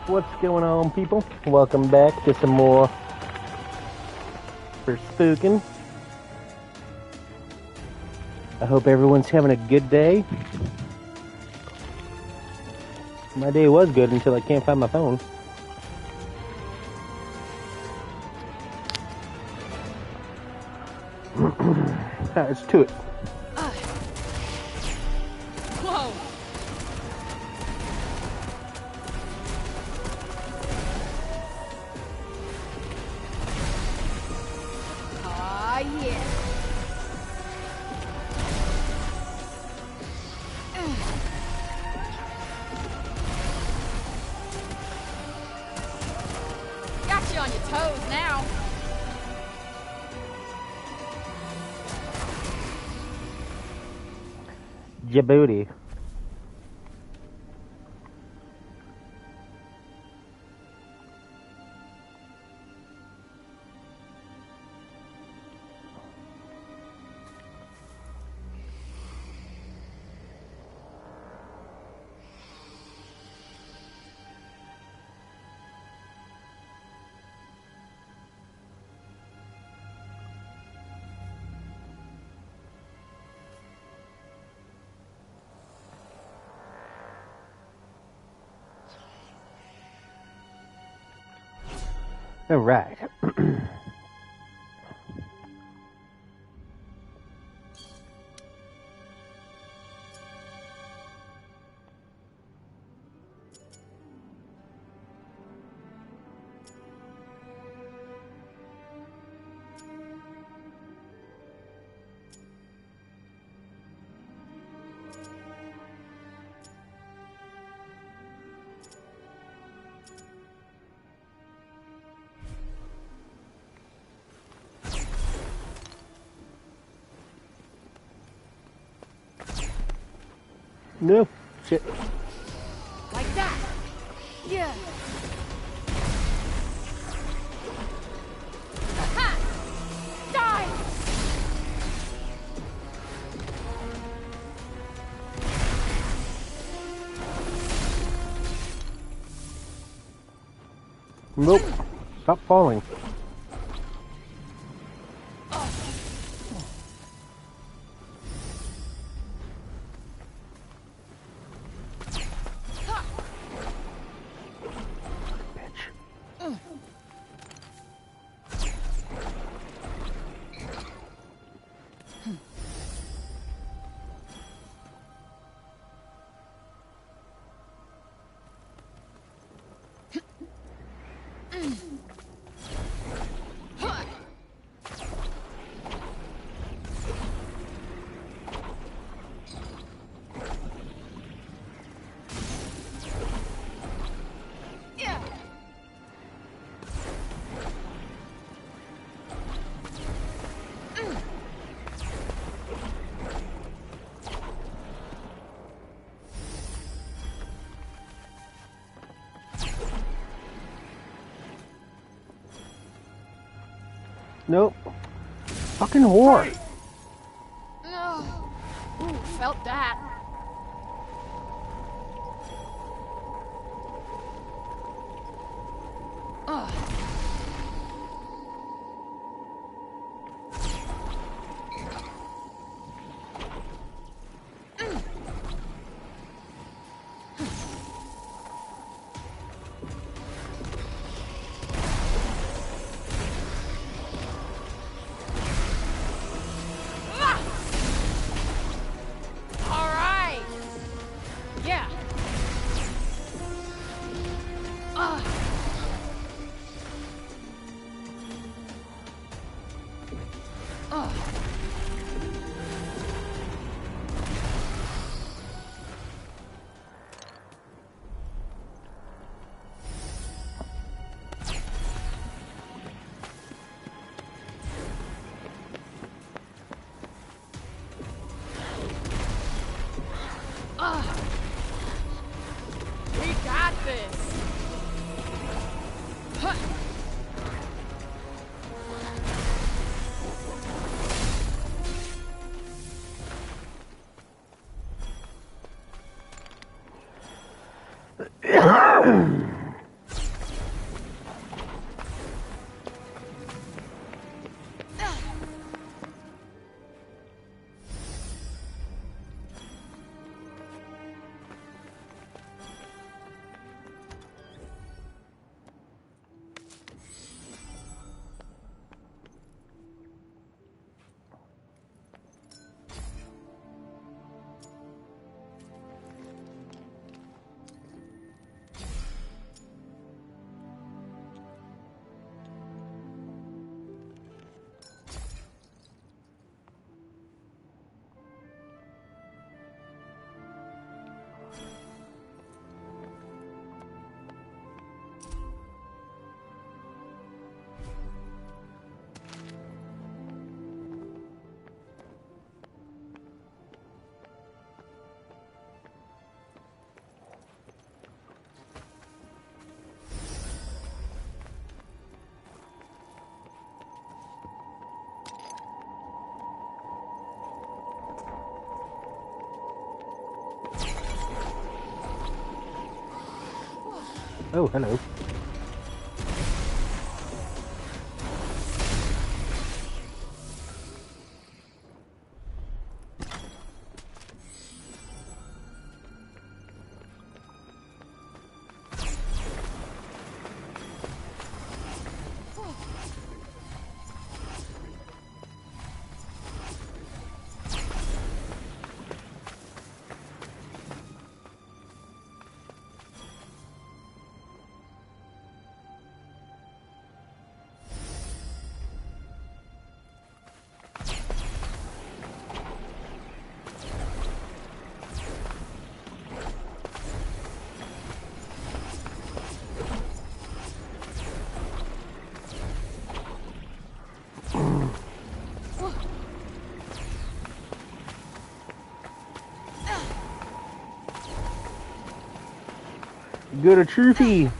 What's going on, people? Welcome back to some more Forspoken. I hope everyone's having a good day. My day was good until I can't find my phone. Alright, let's do it. Whoa! Ah, yeah. Got you on your toes now. Djibouti. All right. No. Shit. Like that. Yeah. Aha! Die! Nope. Stop falling. Nope. Fucking whore. Oh. Ooh, felt that. Ugh. Oh, hello. Good a trophy.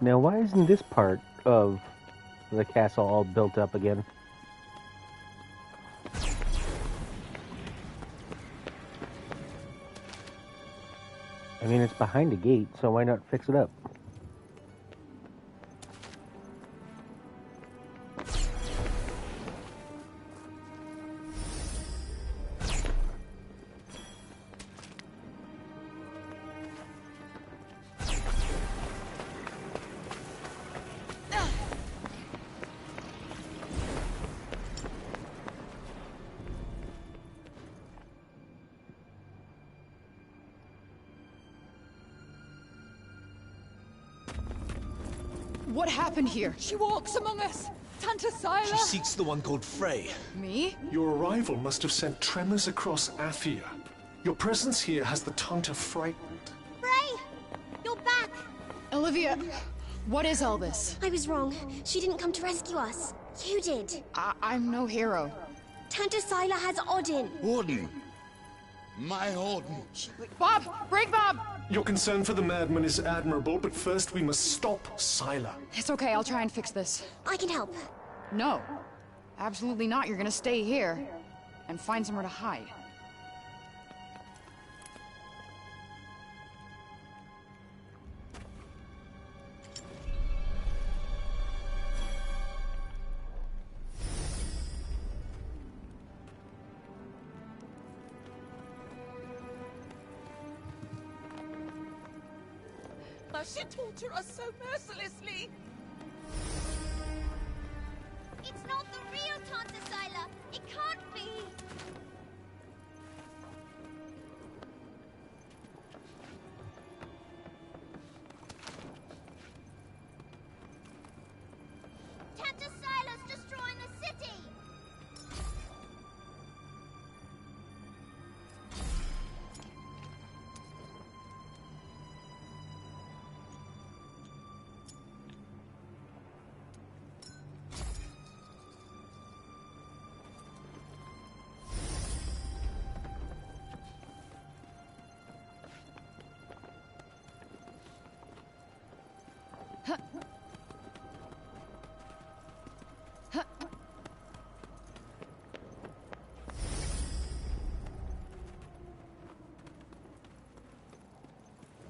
Now, why isn't this part of the castle all built up again? I mean, it's behind a gate, so why not fix it up? What happened here? She walks among us. Tanta Cipal. She seeks the one called Frey. Me? Your arrival must have sent tremors across Athia. Your presence here has the Tanta frightened. Frey! You're back! Olivia, what is all this? I was wrong. She didn't come to rescue us. You did. I'm no hero. Tanta Cipal has Odin. Odin. My Odin. Bob! Break Bob! Your concern for the madman is admirable, but first we must stop Scylla. It's okay, I'll try and fix this. I can help. No. Absolutely not. You're gonna stay here and find somewhere to hide. She torture us so mercilessly. It's not the real Tanta Cipal. It can't be. Tanta Cipal's destroying the city.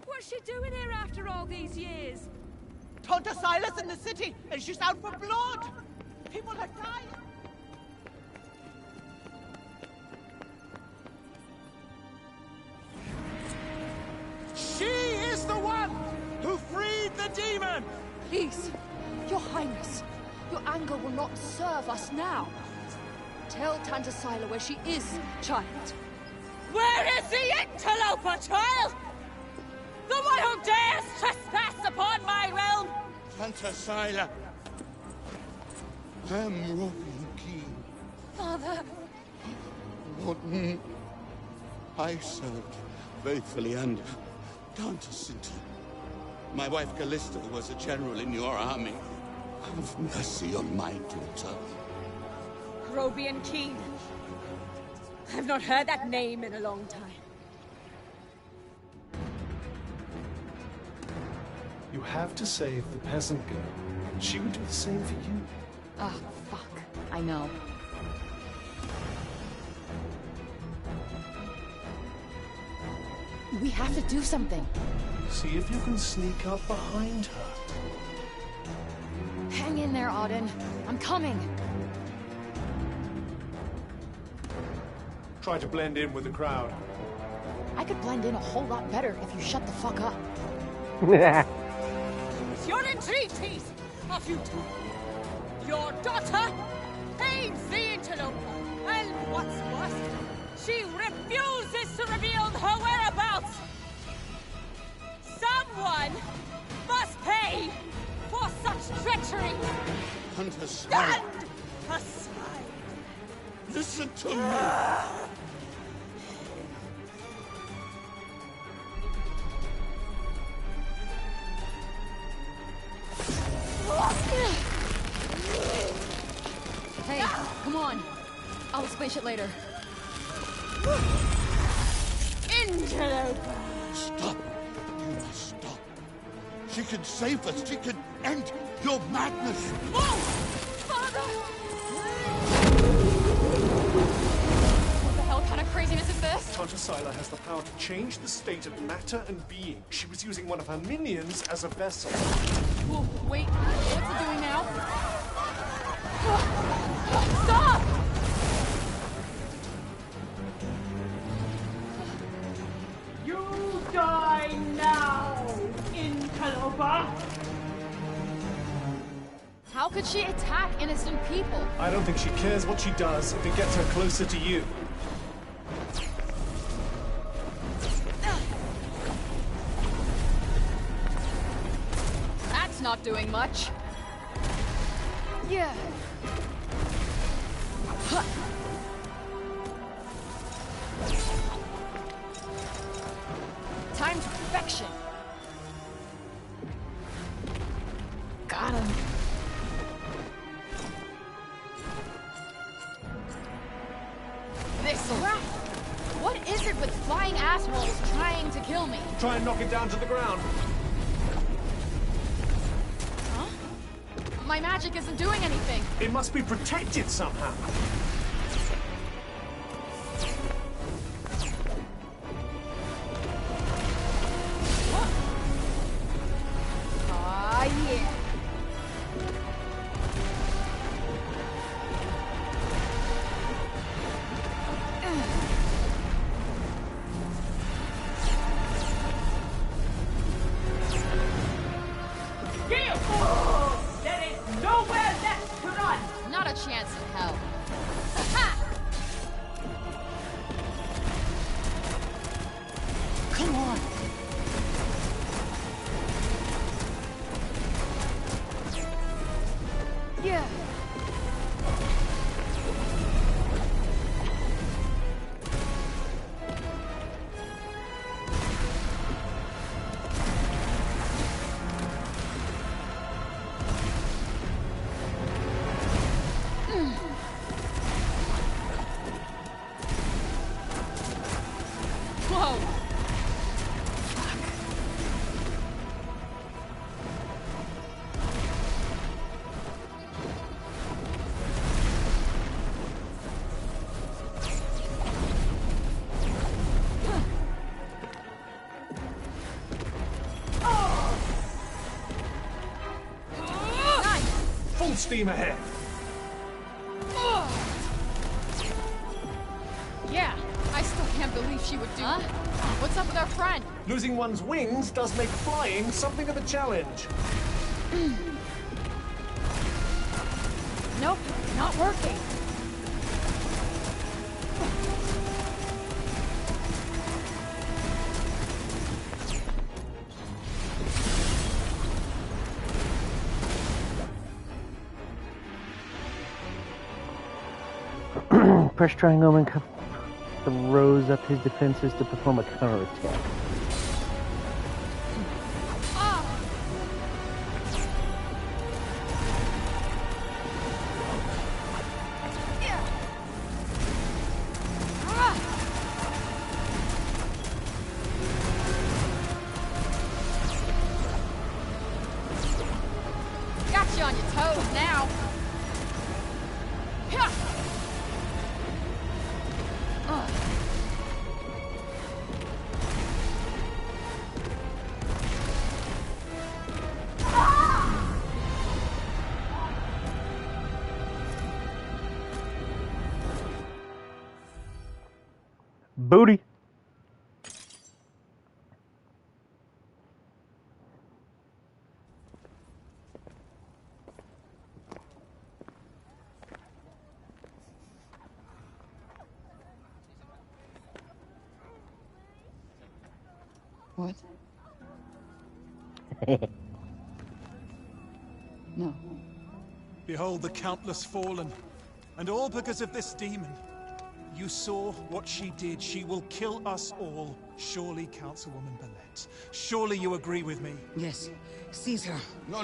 What's she doing here after all these years? Tanta Cipal's in the city, and she's out for blood. People are dying. She is the one who freed the demon! Please, Your Highness, your anger will not serve us now. Tell Tanta Cipal where she is, child. Where is the interloper, child? The one who dares trespass upon my realm? Tanta Cipal. I'm Robin King. Father. Rodden. I served faithfully under Tanta Cinta. My wife Callista was a general in your army. Have mercy on my daughter. Robian Keen. I've not heard that name in a long time. You have to save the peasant girl. She would do the same for you. Ah, fuck. I know. We have to do something. See if you can sneak up behind her. Hang in there, Auden. I'm coming. Try to blend in with the crowd. I could blend in a whole lot better if you shut the fuck up. Your entreaties are futile. Your daughter aids the interloper, and what's worse, she refuses to reveal her whereabouts. Someone must pay for such treachery. Hunter Stand Scylla, aside. listen to me. Hey, come on. I'll explain shit later. Interloper. Stop. You must stop. She can save us. She can end your madness. Father! What the hell kind of craziness is this? Tanta Scylla has the power to change the state of matter and being. She was using one of her minions as a vessel. Whoa, wait, what's it doing now? Stop! You die now, interloper! How could she attack innocent people? I don't think she cares what she does if it gets her closer to you. That's not doing much. Yeah. Huh. Time to perfection. Got him. This rat. What is it with flying assholes trying to kill me? Try and knock it down to the ground. Huh? My magic isn't doing anything. It must be protected somehow. Ah, yeah. Gale! There is nowhere left to run! Not a chance in hell. Come on. Yeah. Whoa. Nice. Full steam ahead. Yeah, I still can't believe she would do that. What's up with our friend? Losing one's wings does make flying something of a challenge. Nope, not working. Press triangle and throws up his defenses to perform a counterattack. on your toes now. Hyah! Booty. What? No. Behold the countless fallen, and all because of this demon. You saw what she did. She will kill us all. Surely, Councilwoman Bellet. Surely you agree with me? Yes. Seize her. No.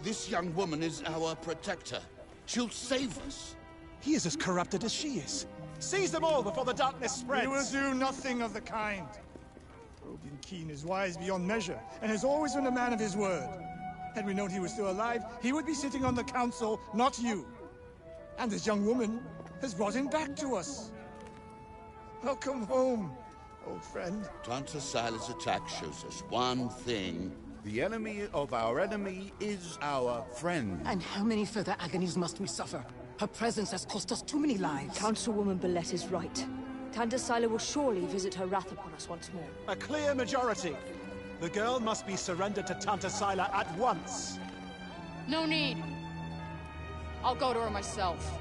This young woman is our protector. She'll save us. He is as corrupted as she is. Seize them all before the darkness spreads! We will do nothing of the kind. Odin Keen is wise beyond measure, and has always been a man of his word. Had we known he was still alive, he would be sitting on the council, not you. And this young woman has brought him back to us. Welcome home, old friend. Tanta Sila's attack shows us one thing. The enemy of our enemy is our friend. And how many further agonies must we suffer? Her presence has cost us too many lives. Councilwoman Bellet is right. Tanta Sila will surely visit her wrath upon us once more. A clear majority. The girl must be surrendered to Tanta Sila at once. No need. I'll go to her myself.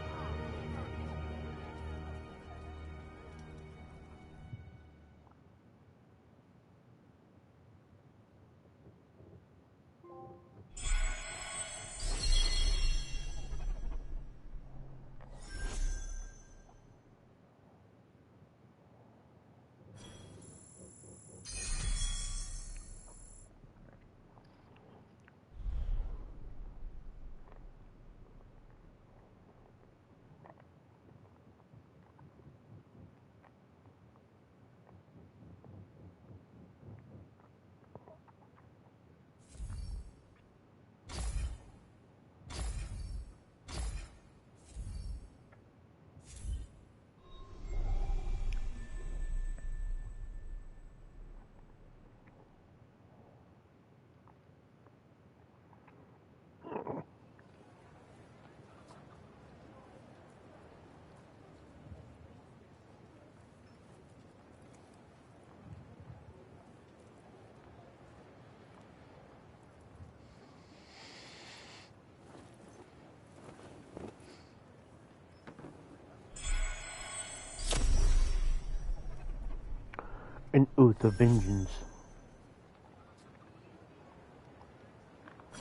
An oath of vengeance.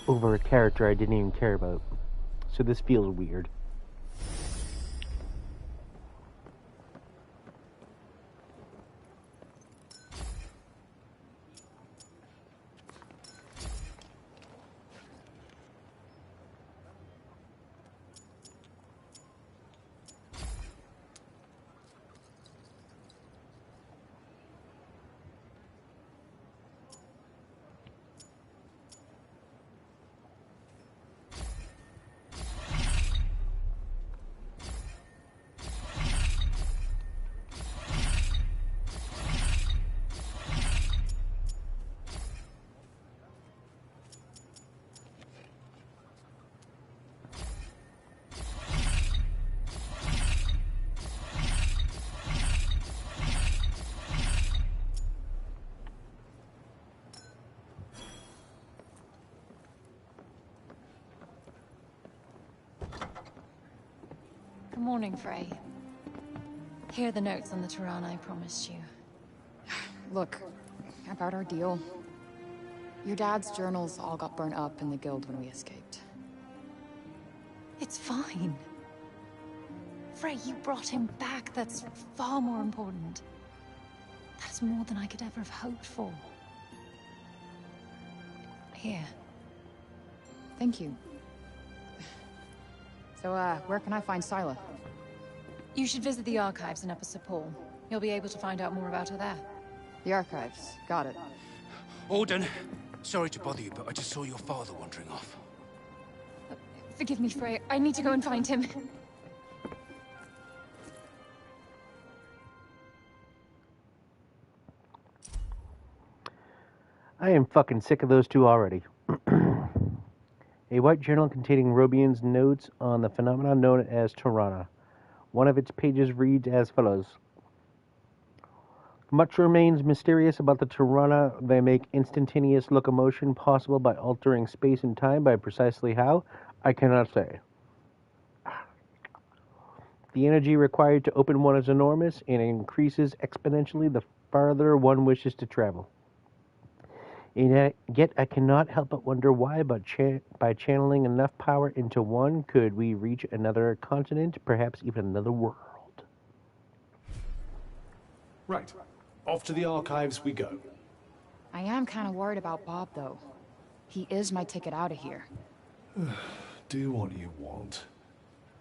Over a character I didn't even care about. So this feels weird. Good morning, Frey. Here are the notes on the Tirana I promised you. Look, about our deal. Your dad's journals all got burnt up in the guild when we escaped. It's fine. Frey, you brought him back. That's far more important. That's more than I could ever have hoped for. Here. Thank you. So, where can I find Sila? You should visit the archives in Upper Cipal. You'll be able to find out more about her there. The archives. Got it. Odin, sorry to bother you, but I just saw your father wandering off. Forgive me, Frey. I need to go and find him. I am fucking sick of those two already. A white journal containing Robian's notes on the phenomenon known as Tirana. One of its pages reads as follows. Much remains mysterious about the Tirana. They make instantaneous locomotion possible by altering space and time. By precisely how, I cannot say. The energy required to open one is enormous and increases exponentially the farther one wishes to travel. And yet I cannot help but wonder why, by channeling enough power into one, could we reach another continent, perhaps even another world. Right. Off to the archives we go. I am kind of worried about Bob, though. He is my ticket out of here. Do what you want.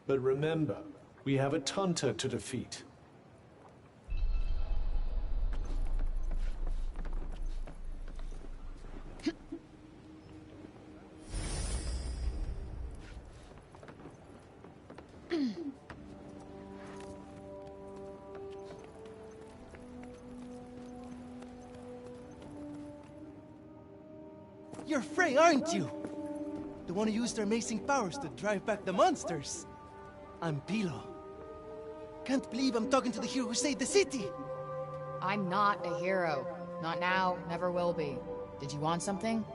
But remember, we have a Tunter to defeat. You're Frey, aren't you? The one who used their amazing powers to drive back the monsters. I'm Pilo. Can't believe I'm talking to the hero who saved the city. I'm not a hero. Not now, never will be. Did you want something?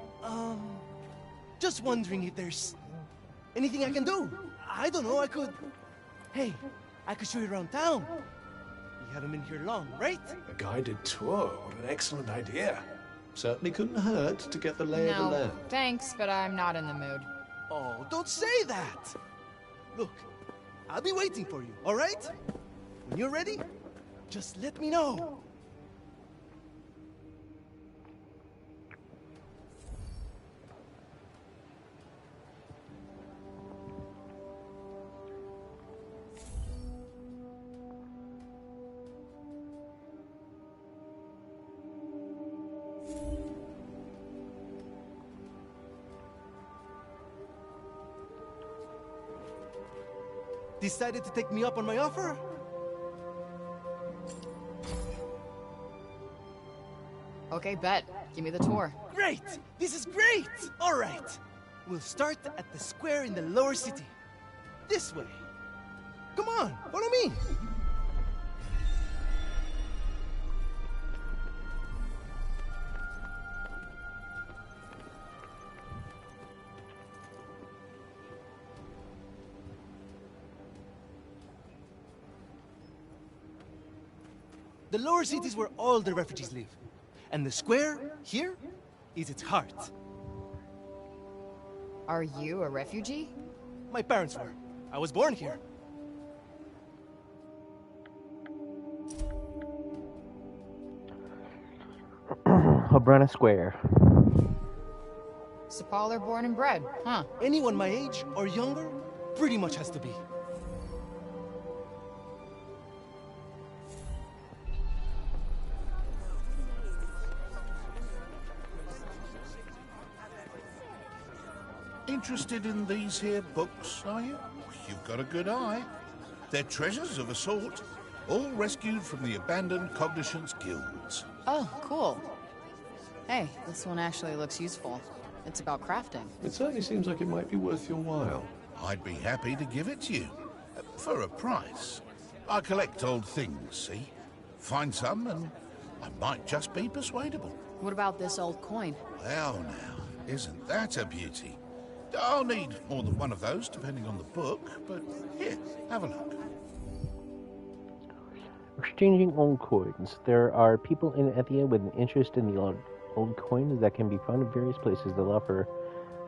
Just wondering if there's anything I can do. I don't know, I could... Hey, I could show you around town. You haven't been here long, right? A guided tour, what an excellent idea. Certainly couldn't hurt to get the lay of the land. Thanks, but I'm not in the mood. Oh, don't say that! Look, I'll be waiting for you, all right? When you're ready, just let me know. Decided to take me up on my offer? Okay, bet. Give me the tour. Great! This is great! All right. We'll start at the square in the lower city. This way. Come on, follow me. The lower city is where all the refugees live. And the square, here, is its heart. Are you a refugee? My parents were. I was born here. Obrana Square. Cipal are born and bred, huh? Anyone my age or younger pretty much has to be. Interested in these here books, are you? You've got a good eye. They're treasures of a sort, all rescued from the abandoned Cognition's guilds. Oh, cool. Hey, this one actually looks useful. It's about crafting. It certainly seems like it might be worth your while. I'd be happy to give it to you. For a price. I collect old things, see? Find some and I might just be persuadable. What about this old coin? Well now, isn't that a beauty? I'll need more than one of those, depending on the book, but here, have a look. Exchanging old coins. There are people in Ethia with an interest in the old coins that can be found in various places. They'll offer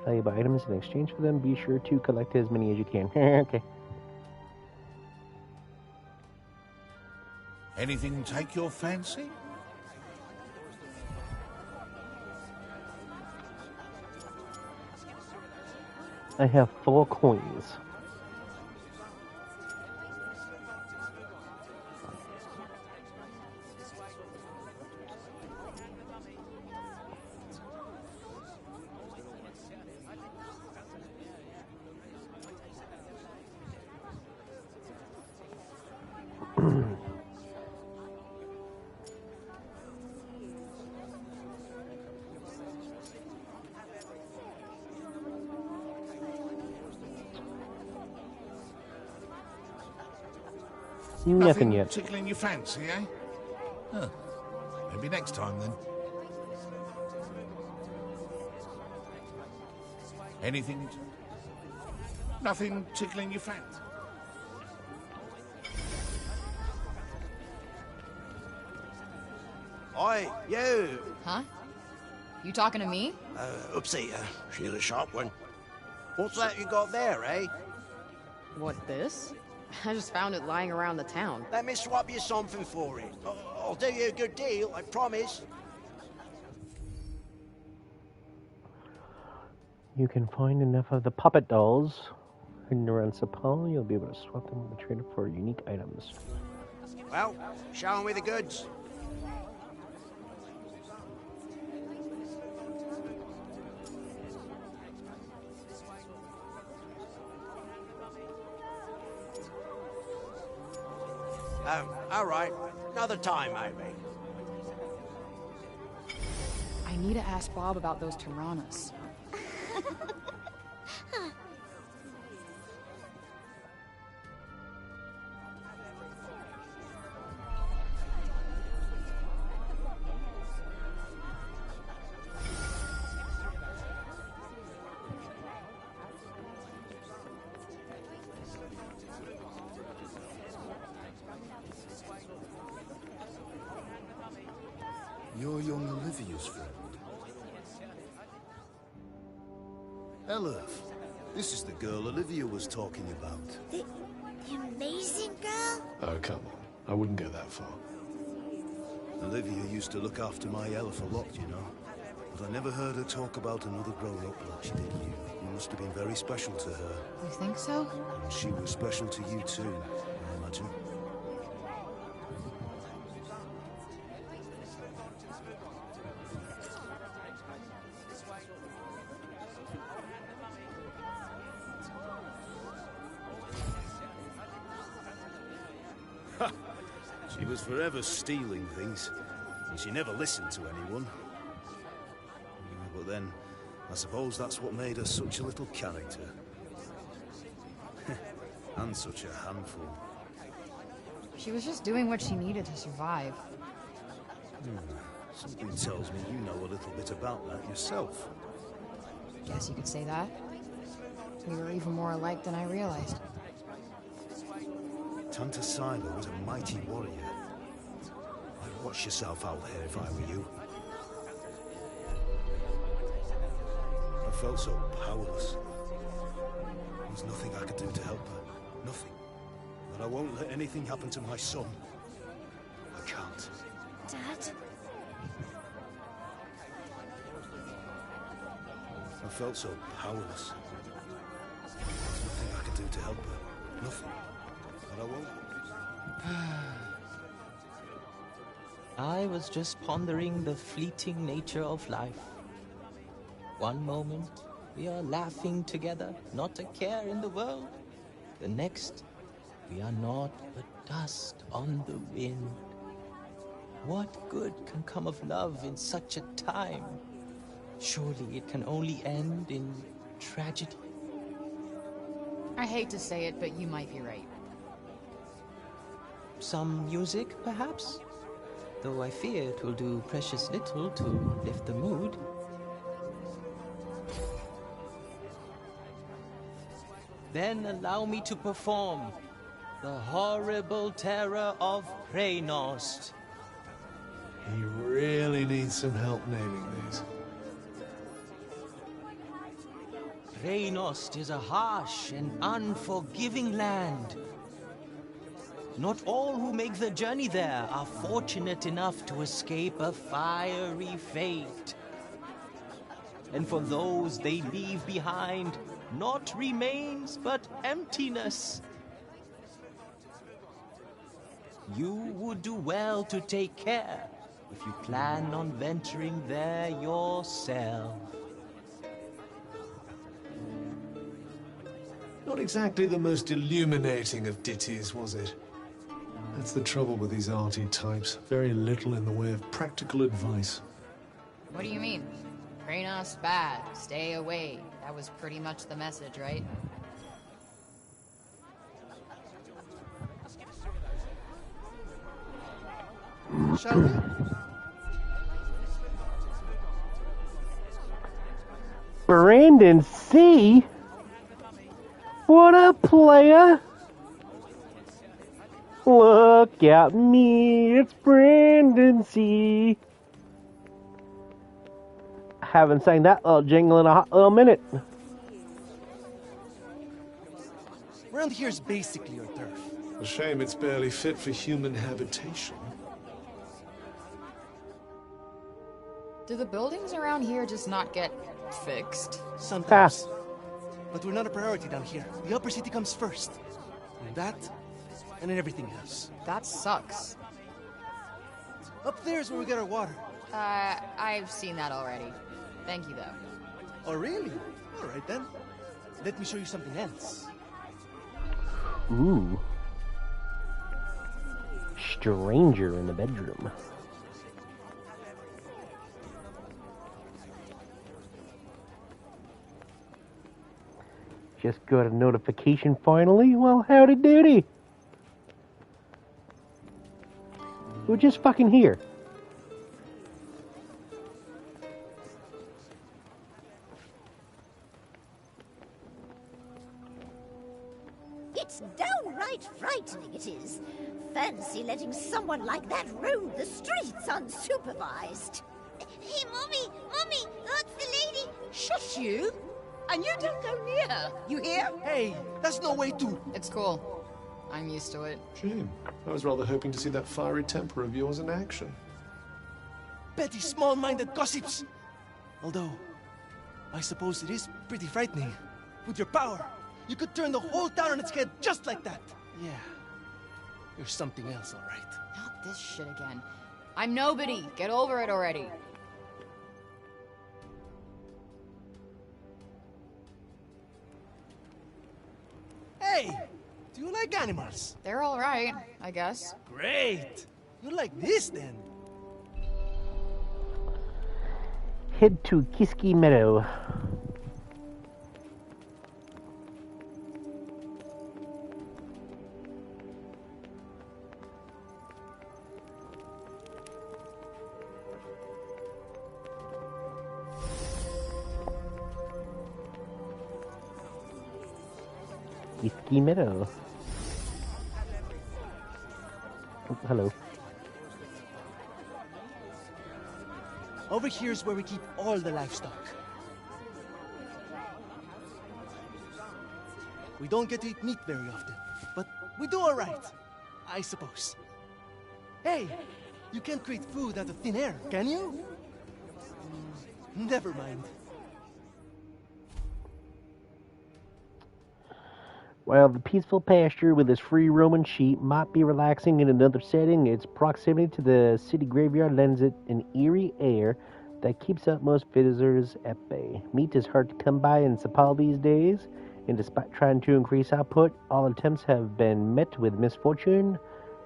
valuable items in exchange for them. Be sure to collect as many as you can. Okay. Anything take your fancy? I have 4 coins. Nothing yet. Tickling your fancy, eh? Huh. Maybe next time then. Anything? Nothing tickling your fancy? Oi, you! Huh? You talking to me? Oopsie, she's a sharp one. What's that you got there, eh? What, this? I just found it lying around the town. Let me swap you something for it. I'll do you a good deal, I promise. You can find enough of the puppet dolls hidden around Cipal. You'll be able to swap them with the trader for unique items. Well, show me the goods. All right. Another time, maybe. I need to ask Bob about those Tyrannas. You're young Olivia's friend. Elif, this is the girl Olivia was talking about. The amazing girl? Oh, come on. I wouldn't go that far. Olivia used to look after my Elif a lot, you know. But I never heard her talk about another grown-up like she did you. You must have been very special to her. You think so? And she was special to you too, I imagine. She was forever stealing things, and she never listened to anyone. But then, I suppose that's what made her such a little character. And such a handful. She was just doing what she needed to survive. Something tells me you know a little bit about that yourself. Guess you could say that. We were even more alike than I realized. Tanta Sila was a mighty warrior. I'd watch yourself out here if I were you. I felt so powerless. There was nothing I could do to help her. Nothing. But I won't let anything happen to my son. I can't. Dad? I felt so powerless. There's nothing I could do to help her. Nothing. But I won't. I was just pondering the fleeting nature of life. One moment, we are laughing together, not a care in the world. The next, we are naught but dust on the wind. What good can come of love in such a time? Surely it can only end in tragedy. I hate to say it, but you might be right. Some music, perhaps? Though I fear it will do precious little to lift the mood. Then allow me to perform the horrible terror of Preynost. He really needs some help naming these. Preynost is a harsh and unforgiving land. Not all who make the journey there are fortunate enough to escape a fiery fate. And for those they leave behind, naught remains but emptiness. You would do well to take care if you plan on venturing there yourself. Not exactly the most illuminating of ditties, was it? That's the trouble with these arty types. Very little in the way of practical advice. What do you mean? Train us bad, stay away. That was pretty much the message, right? Shall we? Brandon C? What a player! Look at me, it's Brandon C. Haven't sang that little jingle in a hot little minute. Around here's basically your turf. A shame it's barely fit for human habitation. Do the buildings around here just not get fixed? Sometimes. But we're not a priority down here. The upper city comes first. And that, and then everything else. That sucks. Up there's where we get our water. I've seen that already. Thank you, though. Oh, really? All right, then. Let me show you something else. Ooh. Stranger in the bedroom. Just got a notification finally. Well, howdy doody. We're just fucking here. It's downright frightening, it is. Fancy letting someone like that roam the streets unsupervised. Hey, Mommy! Mommy! That's the lady! Shush you! And you don't go near her, you hear? Hey, that's no way to... It's cool. I'm used to it. Shame. I was rather hoping to see that fiery temper of yours in action. Petty, small-minded gossips! Although, I suppose it is pretty frightening. With your power, you could turn the whole town on its head just like that. Yeah, you're something else, all right. Not this shit again. I'm nobody. Get over it already. Hey, do you like animals? They're all right, I guess. Great. You like this, then? Head to Kiski Meadow. Kiski Meadow. Oh, hello. Over here's where we keep all the livestock. We don't get to eat meat very often, but we do all right, I suppose. Hey, you can't create food out of thin air, can you? Never mind. While the peaceful pasture with its free roaming sheep might be relaxing in another setting, its proximity to the city graveyard lends it an eerie air that keeps out most visitors at bay. Meat is hard to come by in Cipal these days, and despite trying to increase output, all attempts have been met with misfortune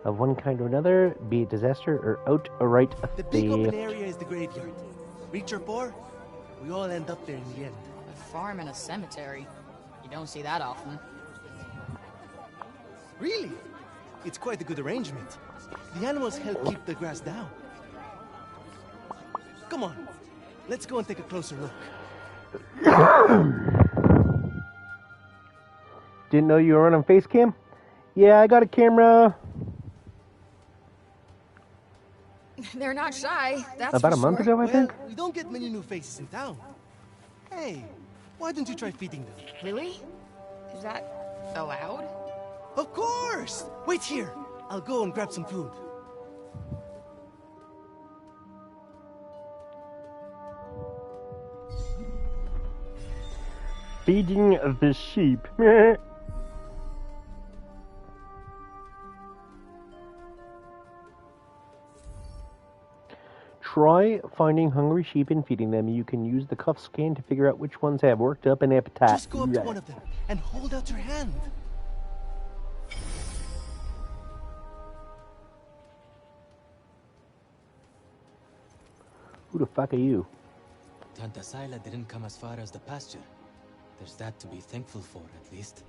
of one kind or another, be it disaster or outright theft. The big open area is the graveyard. Rich or poor, we all end up there in the end. A farm and a cemetery. You don't see that often. Really? It's quite a good arrangement. The animals help keep the grass down. Come on, let's go and take a closer look. Didn't know you were running face cam? Yeah, I got a camera. They're not shy, that's About a month ago, I think. We don't get many new faces in town. Hey, why don't you try feeding them? Really? Is that allowed? Of course! Wait here. I'll go and grab some food. Feeding the sheep. Try finding hungry sheep and feeding them. You can use the cuff scan to figure out which ones have worked up an appetite. Just go up to one of them and hold out your hand. Who the fuck are you? Tanta Sila didn't come as far as the pasture. There's that to be thankful for, at least.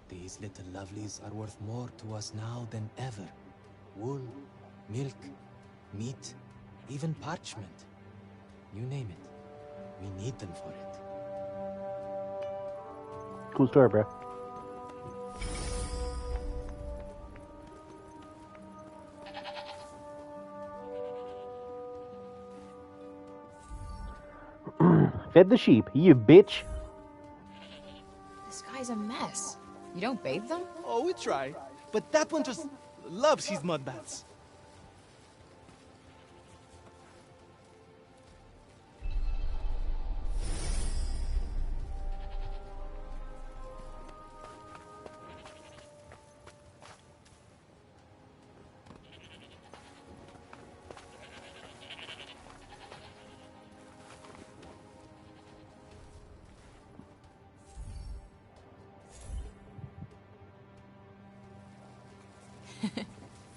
These little lovelies are worth more to us now than ever. Wool, milk, meat, even parchment. You name it. We need them for it. Cool story, bro. Fed the sheep, you bitch. This guy's a mess. You don't bathe them? Oh, we try. But that one just loves his mud baths.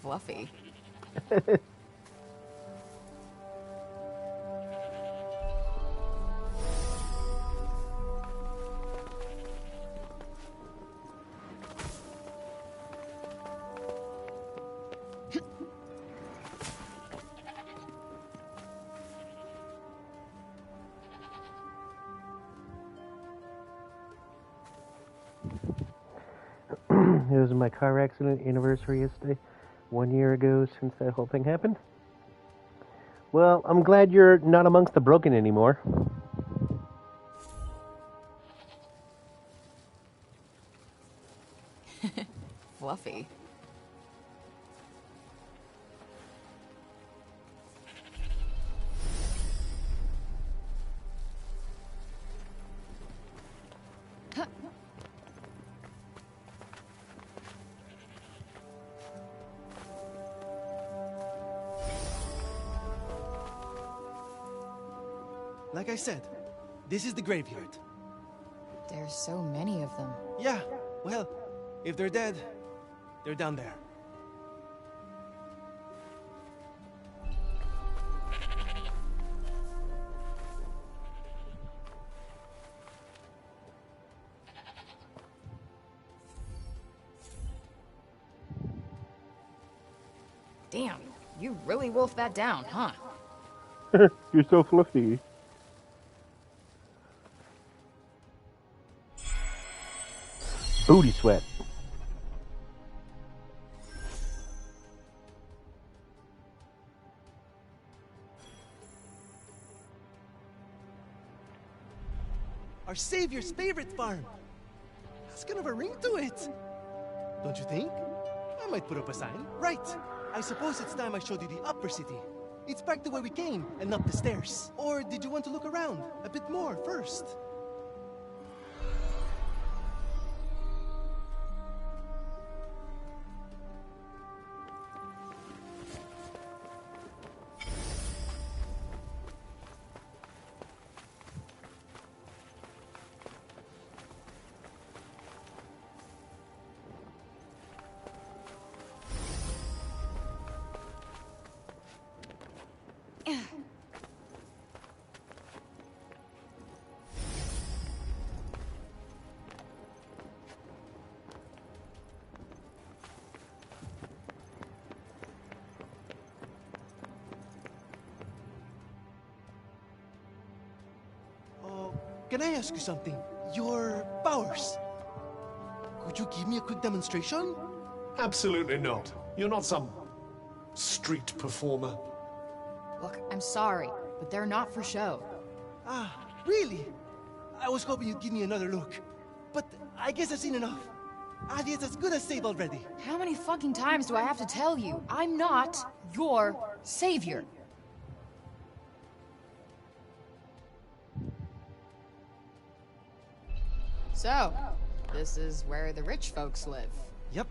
Fluffy. It was my car accident anniversary yesterday. 1 year ago since that whole thing happened. Well, I'm glad you're not amongst the broken anymore. Fluffy. Like I said, this is the graveyard. There's so many of them. Yeah, well, if they're dead, they're down there. Damn, you really wolfed that down, huh? You're so fluffy. Booty sweat. Our savior's favorite farm. Has kind of a ring to it. Don't you think? I might put up a sign. Right. I suppose it's time I showed you the upper city. It's back the way we came and up the stairs. Or did you want to look around a bit more first? Can I ask you something? Your powers. Could you give me a quick demonstration? Absolutely not. You're not some street performer. Look, I'm sorry, but they're not for show. Ah, really? I was hoping you'd give me another look. But I guess I've seen enough. Adia's as good as saved already. How many fucking times do I have to tell you? I'm not your savior. So, this is where the rich folks live. Yep.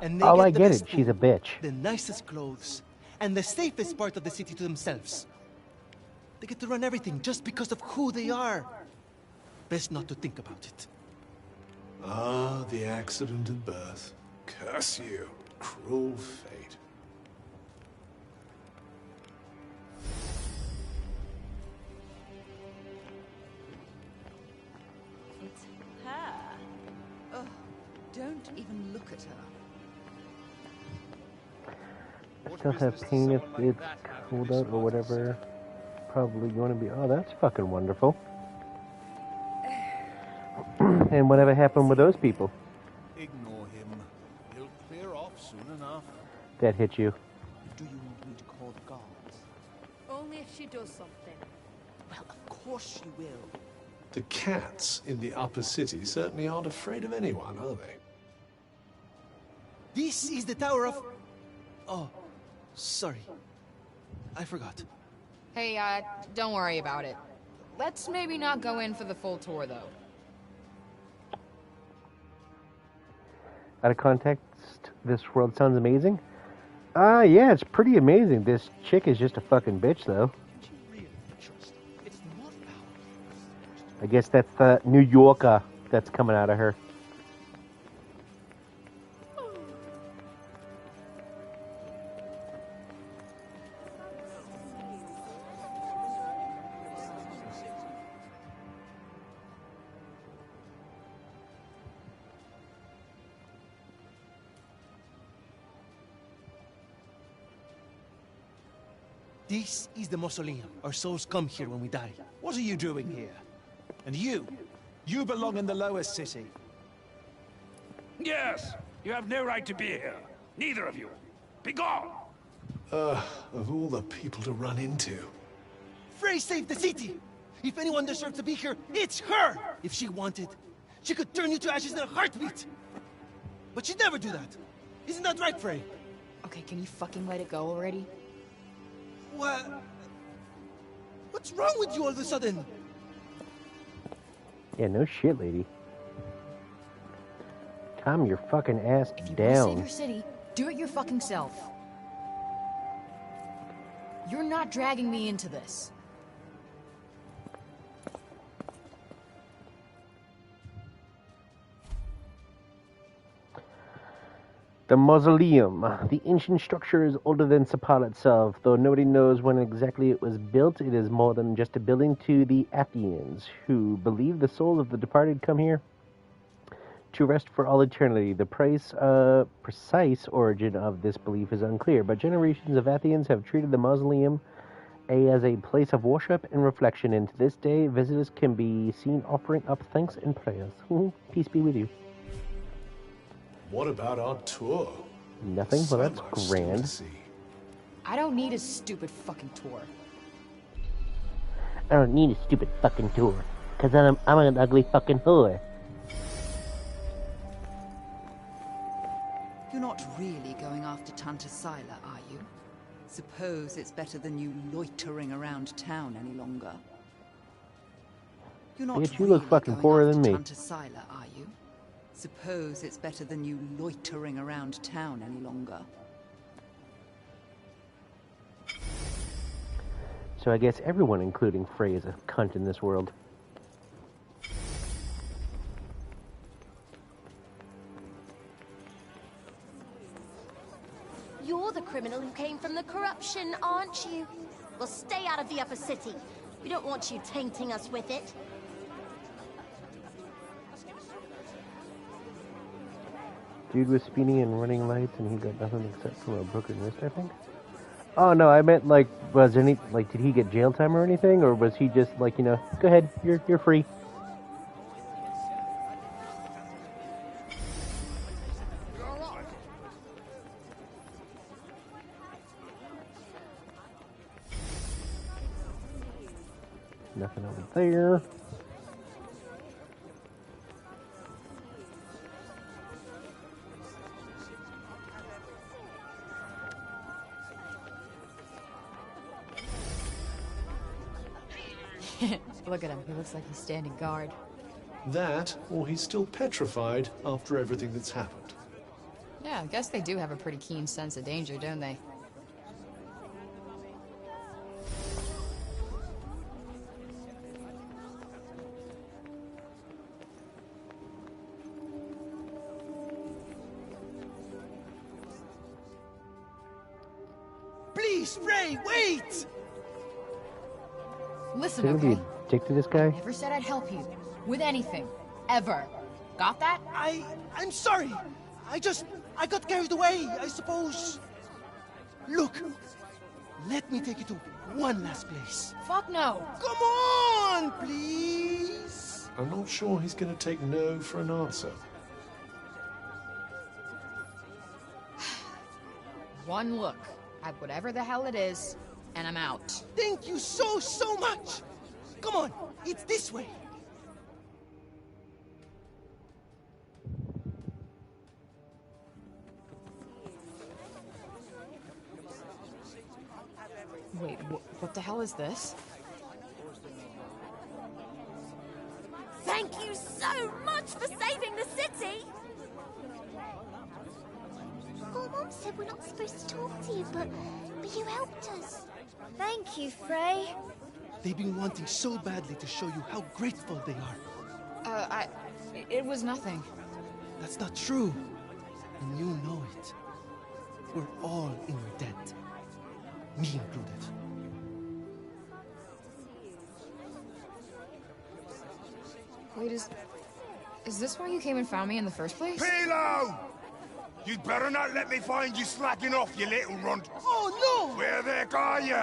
And they Oh, I the get best it. She's a food, bitch. the nicest clothes, and the safest part of the city to themselves. They get to run everything just because of who they are. Best not to think about it. Ah, the accident of birth. Curse you. Cruel fate. Don't even look at her. Still have pain if it's cold out or whatever. Probably going to be. Oh, that's fucking wonderful. And whatever happened with those people Ignore him. He'll clear off soon enough. that hit you? Do you want me to call the guards? Only if she does something. Well, of course she will. The cats in the upper city certainly aren't afraid of anyone, are they? This is the Tower of... Oh, sorry. I forgot. Hey, don't worry about it. Let's maybe not go in for the full tour, though. Out of context, this world sounds amazing. Yeah, it's pretty amazing. This chick is just a fucking bitch, though. I guess that's the New Yorker that's coming out of her. This is the mausoleum. Our souls come here when we die. What are you doing here? And you belong in the lower city. Yes, you have no right to be here. Neither of you. Be gone! Of all the people to run into. Frey saved the city! If anyone deserves to be here, it's her! If she wanted, she could turn you to ashes in a heartbeat! But she'd never do that. Isn't that right, Frey? Okay, can you fucking let it go already? What? What's wrong with you all of a sudden? Yeah, no shit, lady. Calm your fucking ass If you want to down. save your city, do it your fucking self. You're not dragging me into this. The mausoleum. The ancient structure is older than Cipal itself. Though nobody knows when exactly it was built, it is more than just a building to the Athenians, who believe the souls of the departed come here to rest for all eternity. The precise origin of this belief is unclear, but generations of Athenians have treated the mausoleum as a place of worship and reflection, and to this day, visitors can be seen offering up thanks and prayers. Peace be with you. What about our tour? Nothing? Well, that's grand. I don't need a stupid fucking tour. I don't need a stupid fucking tour, because I'm an ugly fucking whore. You're not really going after Tanta Sila, are you? Suppose it's better than you loitering around town any longer. You're not Bitch, you look fucking poorer than me. Tanta Sila, are you? Suppose it's better than you loitering around town any longer. So I guess everyone, including Frey, is a cunt in this world. You're the criminal who came from the corruption, aren't you? Well, stay out of the upper city. We don't want you tainting us with it. Dude was speeding and running lights, and he got nothing except from a broken wrist, I think. Oh no, I meant like, was any like, did he get jail time or anything, or was he just like, you know, go ahead, you're free. Nothing over there. Look at him. He looks like he's standing guard. That, or he's still petrified after everything that's happened. Yeah, I guess they do have a pretty keen sense of danger, don't they? Please, Frey, wait! Listen, Shouldn't okay? be a dick to this guy. Never said I'd help you. With anything. Ever. Got that? I'm sorry. I got carried away, I suppose. Look, let me take you to one last place. Fuck no. Come on, please. I'm not sure he's going to take no for an answer. One look at whatever the hell it is, and I'm out. Thank you so much. Come on, it's this way. Wait, what the hell is this? Thank you so much for saving the city! Oh, Mom said we're not supposed to talk to you, but you helped us. Thank you, Frey. They've been wanting so badly to show you how grateful they are. It was nothing. That's not true. And you know it. We're all in your debt. Me included. Wait, is this why you came and found me in the first place? Pilo! You'd better not let me find you slacking off, you little runt. Oh, no! Where the heck are you?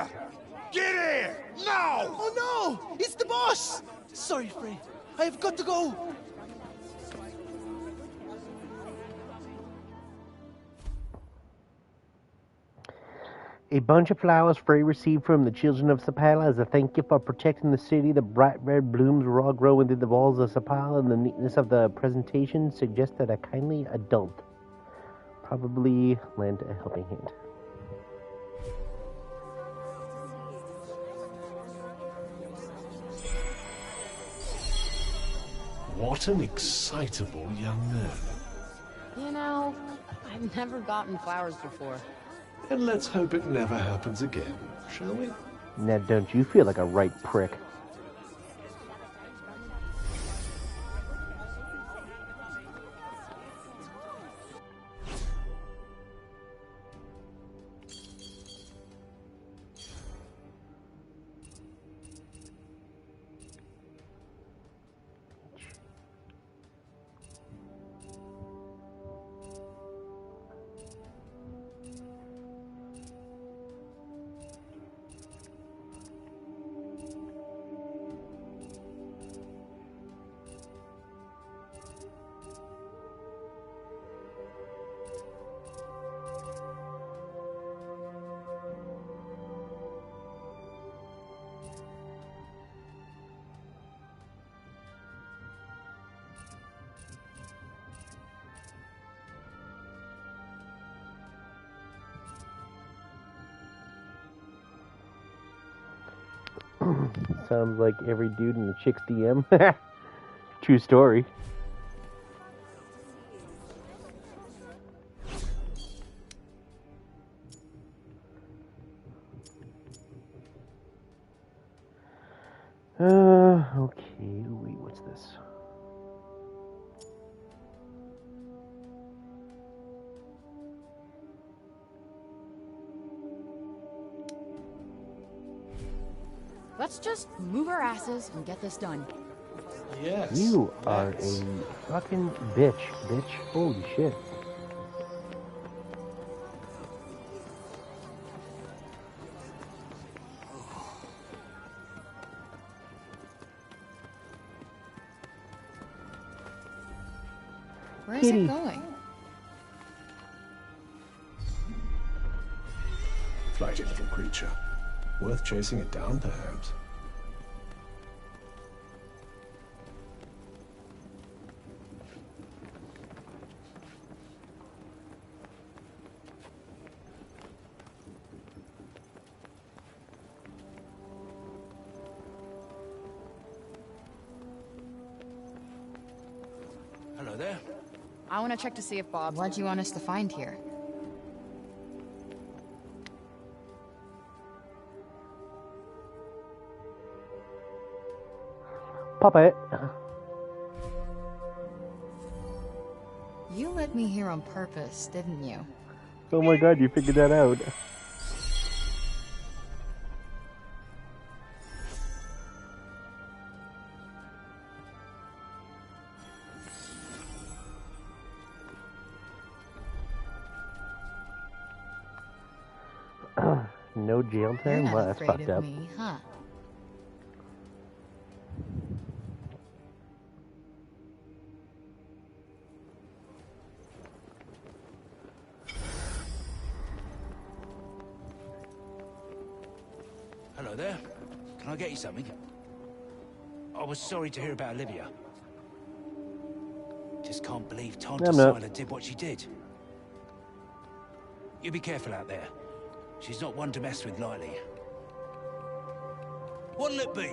Get here! Now! Oh, no! It's the boss! Sorry, Frey. I have got to go. A bunch of flowers Frey received from the children of Cipal as a thank you for protecting the city. The bright red blooms were all growing through the walls of Cipal, and the neatness of the presentation suggested a kindly adult probably lent a helping hand. What an excitable young man. You know, I've never gotten flowers before. And let's hope it never happens again, shall we? Now don't you feel like a right prick? Sounds like every dude in the chick's DM. True story. Okay, wait, what's this? Let's just move our asses and get this done. Yes. You are a fucking bitch. Holy shit. Where is it going? Flighty little creature. Worth chasing it down, perhaps. Hello there. I want to check to see if Bob... What do you want us to find here? Puppet. You let me here on purpose, didn't you? Oh my god, you figured that out. And no jail You're time? not Well, that's afraid fucked of up. me, huh? Hello there. Can I get you something? I was sorry to hear about Olivia. Just can't believe Tanta Sila did what she did. You be careful out there. She's not one to mess with lightly. What'll it be?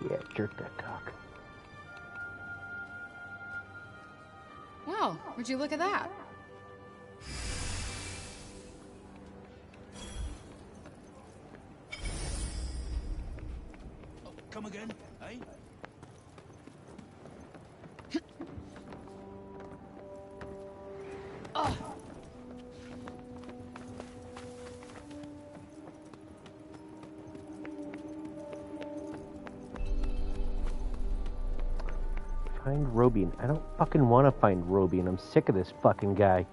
Yeah, jerk that cock. Wow, would you look at that? Oh, come again, eh? Oh. Find Robian. I don't fucking want to find Robian. I'm sick of this fucking guy.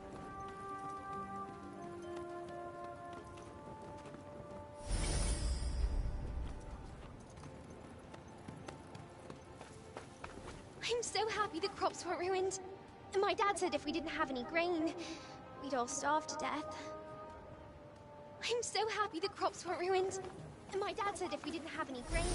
I'm so happy the crops weren't ruined. My dad said if we didn't have any grain, we'd all starve to death. I'm so happy the crops weren't ruined. My dad said if we didn't have any grain...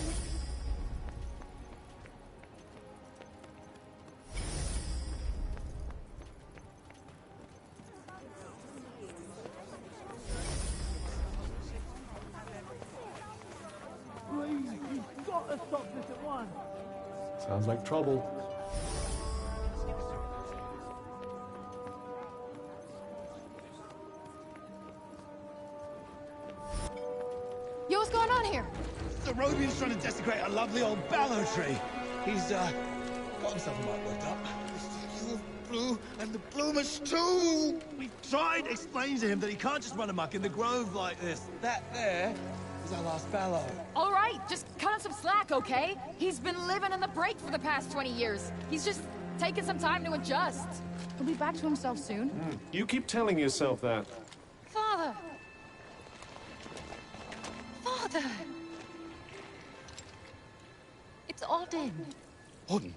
You've got to stop this at once. Sounds like trouble. Yo, what's going on here? The Robian's trying to desecrate a lovely old ballow tree. He's, got himself a mite worked up. Blue, and the bloomers too! We've tried explaining to him that he can't just run amok in the grove like this. That there is our last ballow. All right, just cut him some slack, okay? He's been living in the break for the past 20 years. He's just taking some time to adjust. He'll be back to himself soon. You keep telling yourself that. Father! Father! It's Auden. Auden?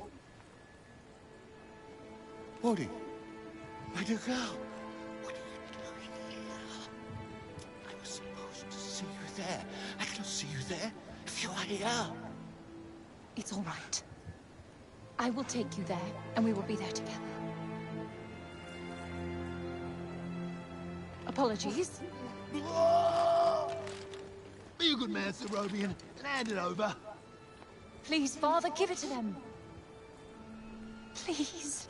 Auden? My dear girl. What are you doing here? I was supposed to see you there. I cannot see you there if you are here. It's all right. I will take you there, and we will be there together. Apologies. Be a good man, Sir Robian, and hand it over. Please, Father, give it to them. Please.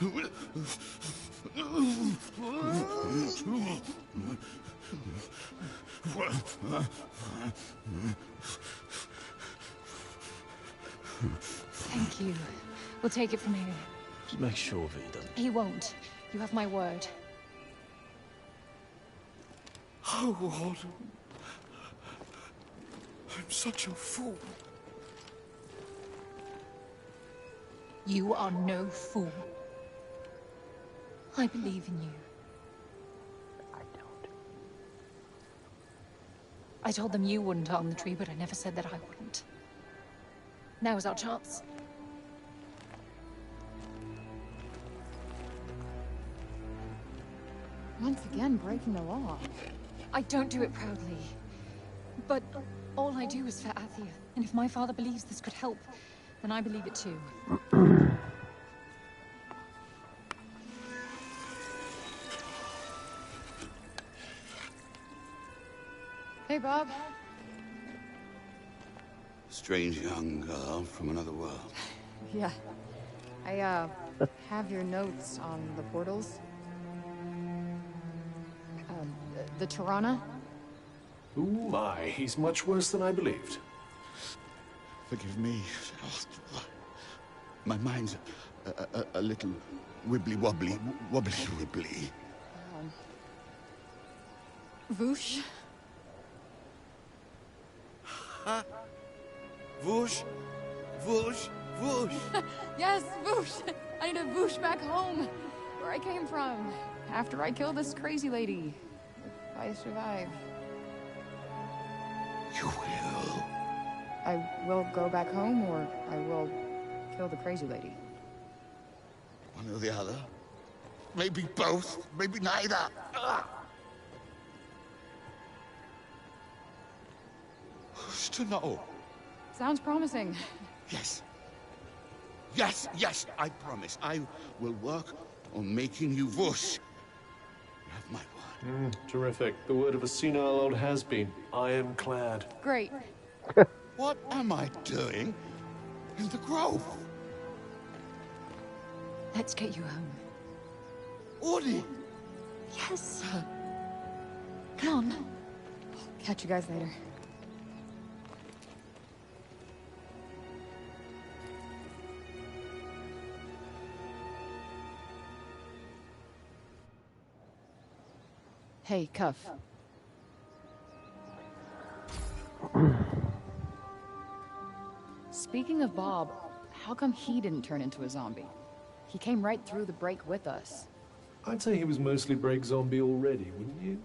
Thank you. We'll take it from here. Just make sure of it, he doesn't. He won't. You have my word. Oh, Lord. I'm such a fool. You are no fool. I believe in you. I don't. I told them you wouldn't harm the tree, but I never said that I wouldn't. Now is our chance. Once again, breaking the law. I don't do it proudly. But all I do is for Athia. And if my father believes this could help, then I believe it too. Hey, Bob. Strange young girl from another world. Yeah. I, have your notes on the portals. The Tirana? Ooh, my, he's much worse than I believed. Forgive me. My mind's a little wibbly-wobbly, wobbly-wibbly. Voosh? Huh? Whoosh, whoosh, whoosh. Yes, Voosh! I need to Voosh back home, where I came from, after I killed this crazy lady. If I survive. You will? I will go back home, or I will kill the crazy lady. One or the other. Maybe both, maybe neither. Ugh. Who's to know? Sounds promising. Yes. Yes, yes, I promise. I will work on making you whoosh. You have my word. Terrific. The word of a senile old has-been. I am glad. Great. What am I doing in the grove? Let's get you home. Audie! Yes. Come on. Catch you guys later. Hey, Cuff. Speaking of Bob, how come he didn't turn into a zombie? He came right through the break with us. I'd say he was mostly break zombie already, wouldn't you?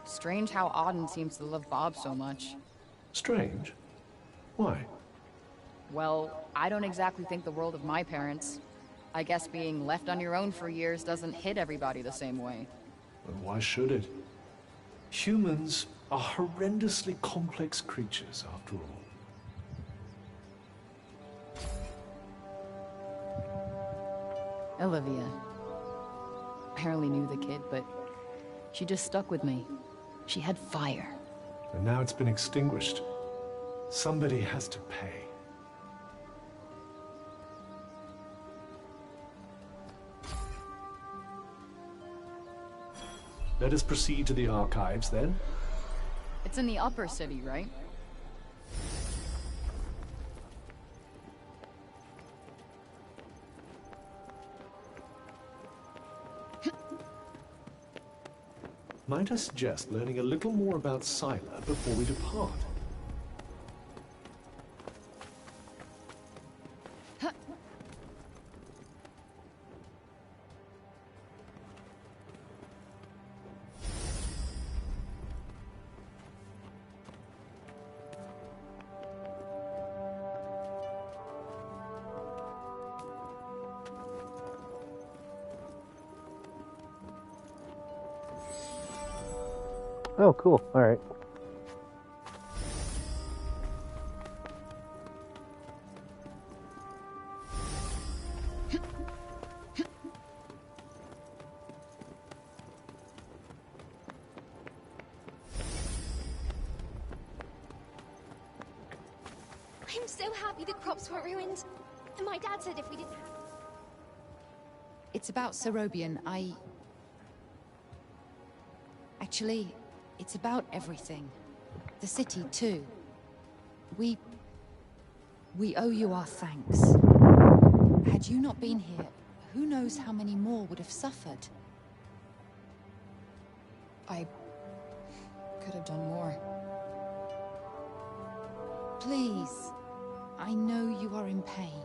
Strange how Auden seems to love Bob so much. Strange? Why? Well, I don't exactly think the world of my parents. I guess being left on your own for years doesn't hit everybody the same way. But why should it? Humans are horrendously complex creatures, after all. Olivia. Barely knew the kid, but she just stuck with me. She had fire. And now it's been extinguished. Somebody has to pay. Let us proceed to the archives, then. It's in the upper city, right? Might I suggest learning a little more about Scylla before we depart? Oh, cool. All right. I'm so happy the crops weren't ruined. And my dad said if we didn't have... It's about Cerobian. Actually, it's about everything. The city, too. We owe you our thanks. Had you not been here, who knows how many more would have suffered? I could have done more. Please. I know you are in pain,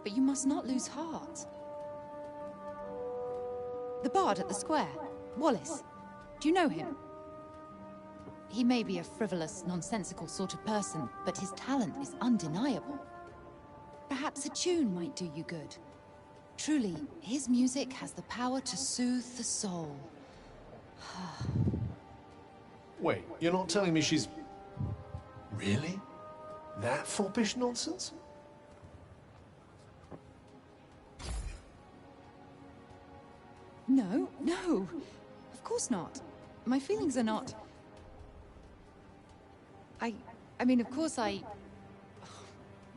but you must not lose heart. The bard at the square, Wallace. Do you know him? He may be a frivolous, nonsensical sort of person, but his talent is undeniable. Perhaps a tune might do you good. Truly, his music has the power to soothe the soul. Wait, you're not telling me she's... Really? That foppish nonsense? No, no. Of course not. My feelings are not... I mean, of course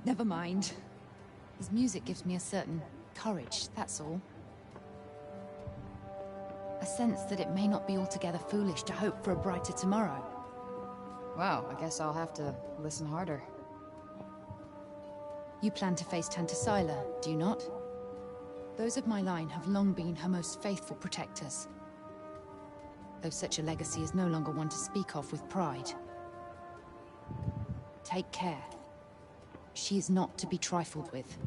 never mind. His music gives me a certain courage, that's all. A sense that it may not be altogether foolish to hope for a brighter tomorrow. Wow, I guess I'll have to listen harder. You plan to face Tanta Scylla, do you not? Those of my line have long been her most faithful protectors. Though such a legacy is no longer one to speak of with pride. Take care. She is not to be trifled with.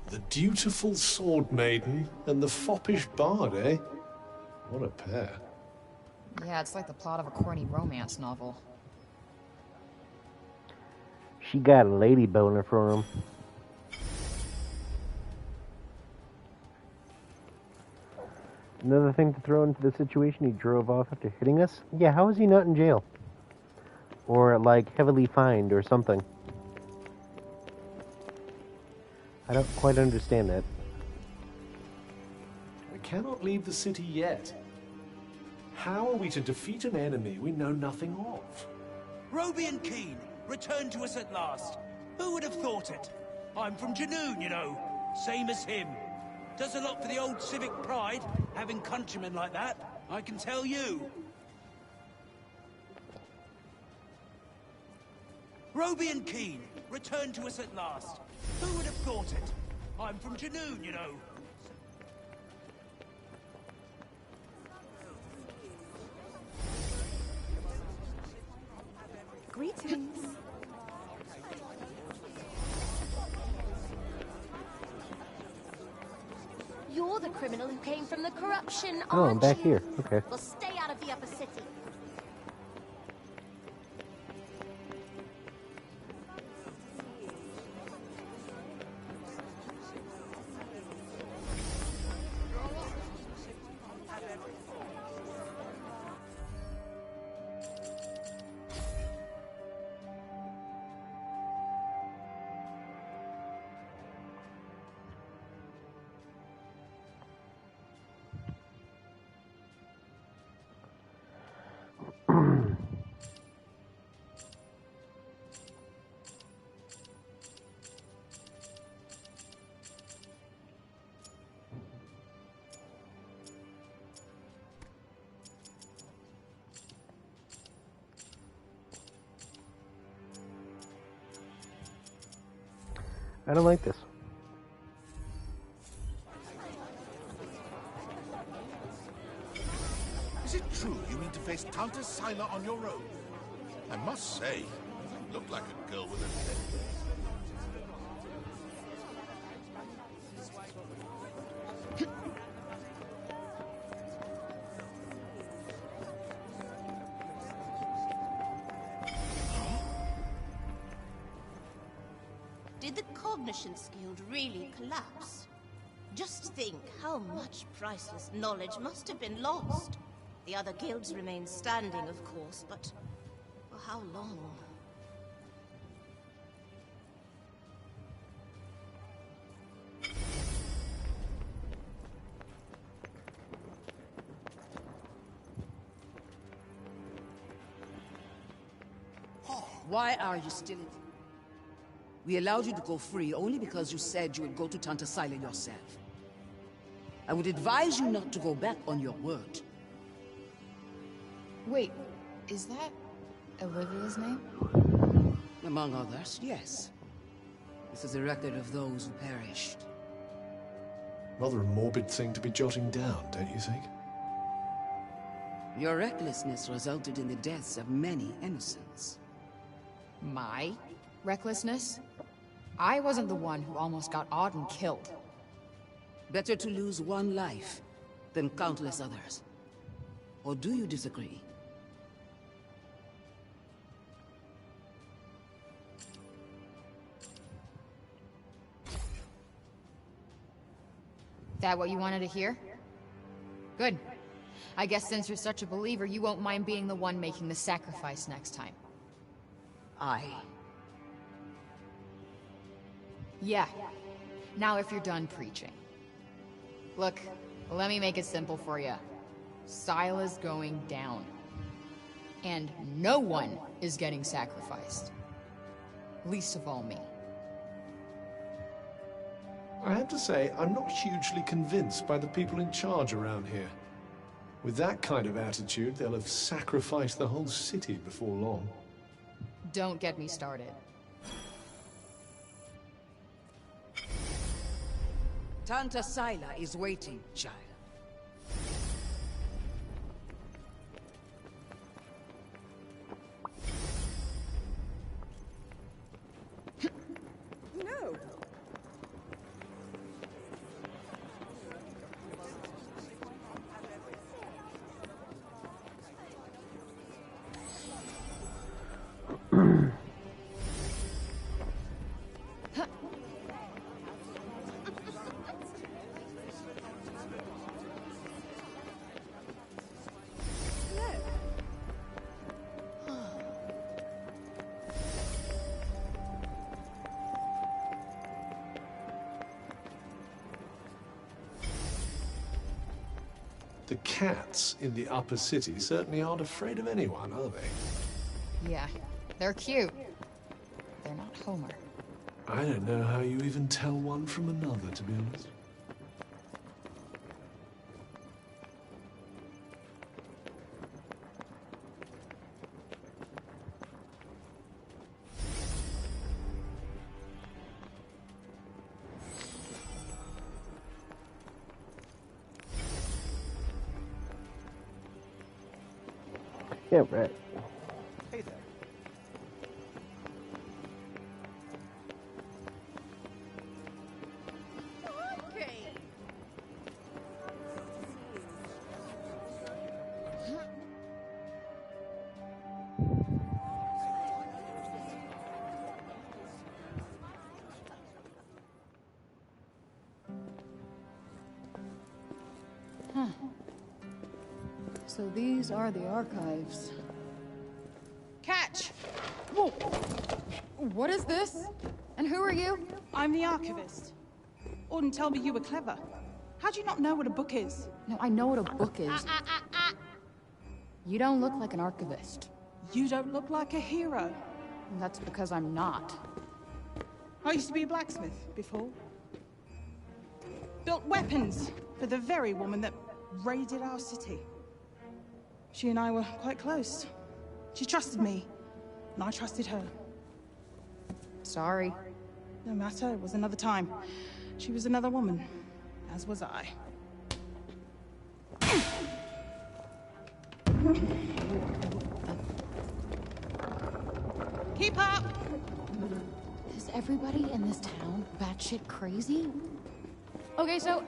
The dutiful sword maiden and the foppish bard, eh? What a pair. Yeah, it's like the plot of a corny romance novel. She got a lady boner for him. Another thing to throw into the situation, he drove off after hitting us? Yeah, how is he not in jail? Or, like, heavily fined or something. I don't quite understand that. We cannot leave the city yet. How are we to defeat an enemy we know nothing of? Roby and Keen, returned to us at last. Who would have thought it? I'm from Janoon, you know. Same as him. Does a lot for the old civic pride, having countrymen like that, I can tell you. Roby and Keen, returned to us at last. Who would have thought it? I'm from Janoon, you know. Greetings. You're the criminal who came from the corruption, aren't Oh, I'm back you? here. Okay. Well, stay out of the upper city. I don't like this. Is it true you mean to face Tanta Sila on your own? I must say, you look like a girl with a head. Did the Cognitions Guild really collapse? Just think how much priceless knowledge must have been lost. The other guilds remain standing, of course, but for how long? Why are you still in? We allowed you to go free only because you said you would go to Tanta Sila yourself. I would advise you not to go back on your word. Wait, is that Olivia's name? Among others, yes. This is a record of those who perished. Rather a morbid thing to be jotting down, don't you think? Your recklessness resulted in the deaths of many innocents. My recklessness? I wasn't the one who almost got Auden killed. Better to lose one life than countless others. Or do you disagree? That what you wanted to hear? Good. I guess since you're such a believer, you won't mind being the one making the sacrifice next time. Yeah. Now if you're done preaching. Look, let me make it simple for you. Sila's going down. And no one is getting sacrificed. Least of all me. I have to say, I'm not hugely convinced by the people in charge around here. With that kind of attitude, they'll have sacrificed the whole city before long. Don't get me started. Tanta Sila is waiting, child. No. The cats in the upper city certainly aren't afraid of anyone, are they? Yeah, they're cute. They're not Homer. I don't know how you even tell one from another, to be honest. Yeah, right. Hey there. Huh. So these are the archives. Catch! Whoa! What is this? And who are you? I'm the archivist. Auden told me you were clever. How do you not know what a book is? No, I know what a book is. You don't look like an archivist. You don't look like a hero. That's because I'm not. I used to be a blacksmith before. Built weapons for the very woman that raided our city. She and I were quite close. She trusted me, and I trusted her. Sorry. No matter, it was another time. She was another woman, as was I. Keep up! Is everybody in this town batshit crazy? Okay, so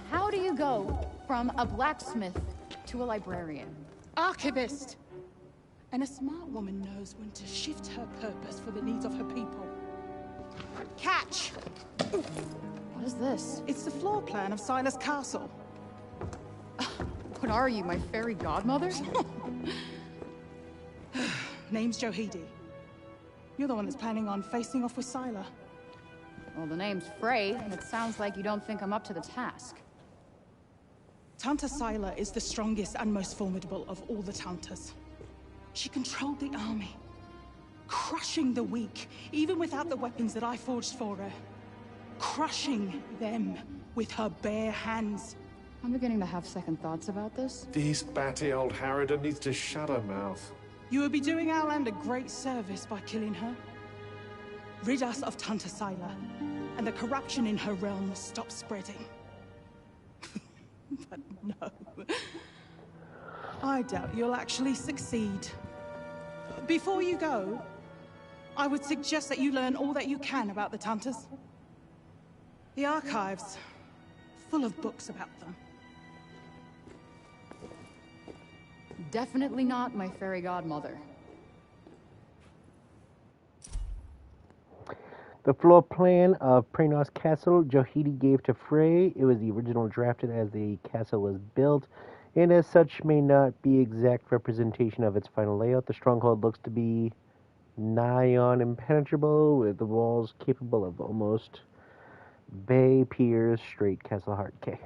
how do you go from a blacksmith to a librarian? Archivist! And a smart woman knows when to shift her purpose for the needs of her people. Catch! What is this? It's the floor plan of Silas Castle. What are you, my fairy godmother? Name's Johidi. You're the one that's planning on facing off with Sila. Well, the name's Frey, and it sounds like you don't think I'm up to the task. Tanta Sila is the strongest and most formidable of all the Tantas. She controlled the army, crushing the weak, even without the weapons that I forged for her. Crushing them with her bare hands. I'm beginning to have second thoughts about this. This batty old Harridan needs to shut her mouth. You would be doing our land a great service by killing her. Rid us of Tanta Sila, and the corruption in her realm will stop spreading. But no. I doubt you'll actually succeed. Before you go, I would suggest that you learn all that you can about the Tantas. The archives, full of books about them. Definitely not my fairy godmother. The floor plan of Praenos Castle, Johidi gave to Frey. It was the original drafted as the castle was built, and as such may not be exact representation of its final layout. The stronghold looks to be nigh on impenetrable, with the walls capable of almost bay piers, straight castle heart. Okay.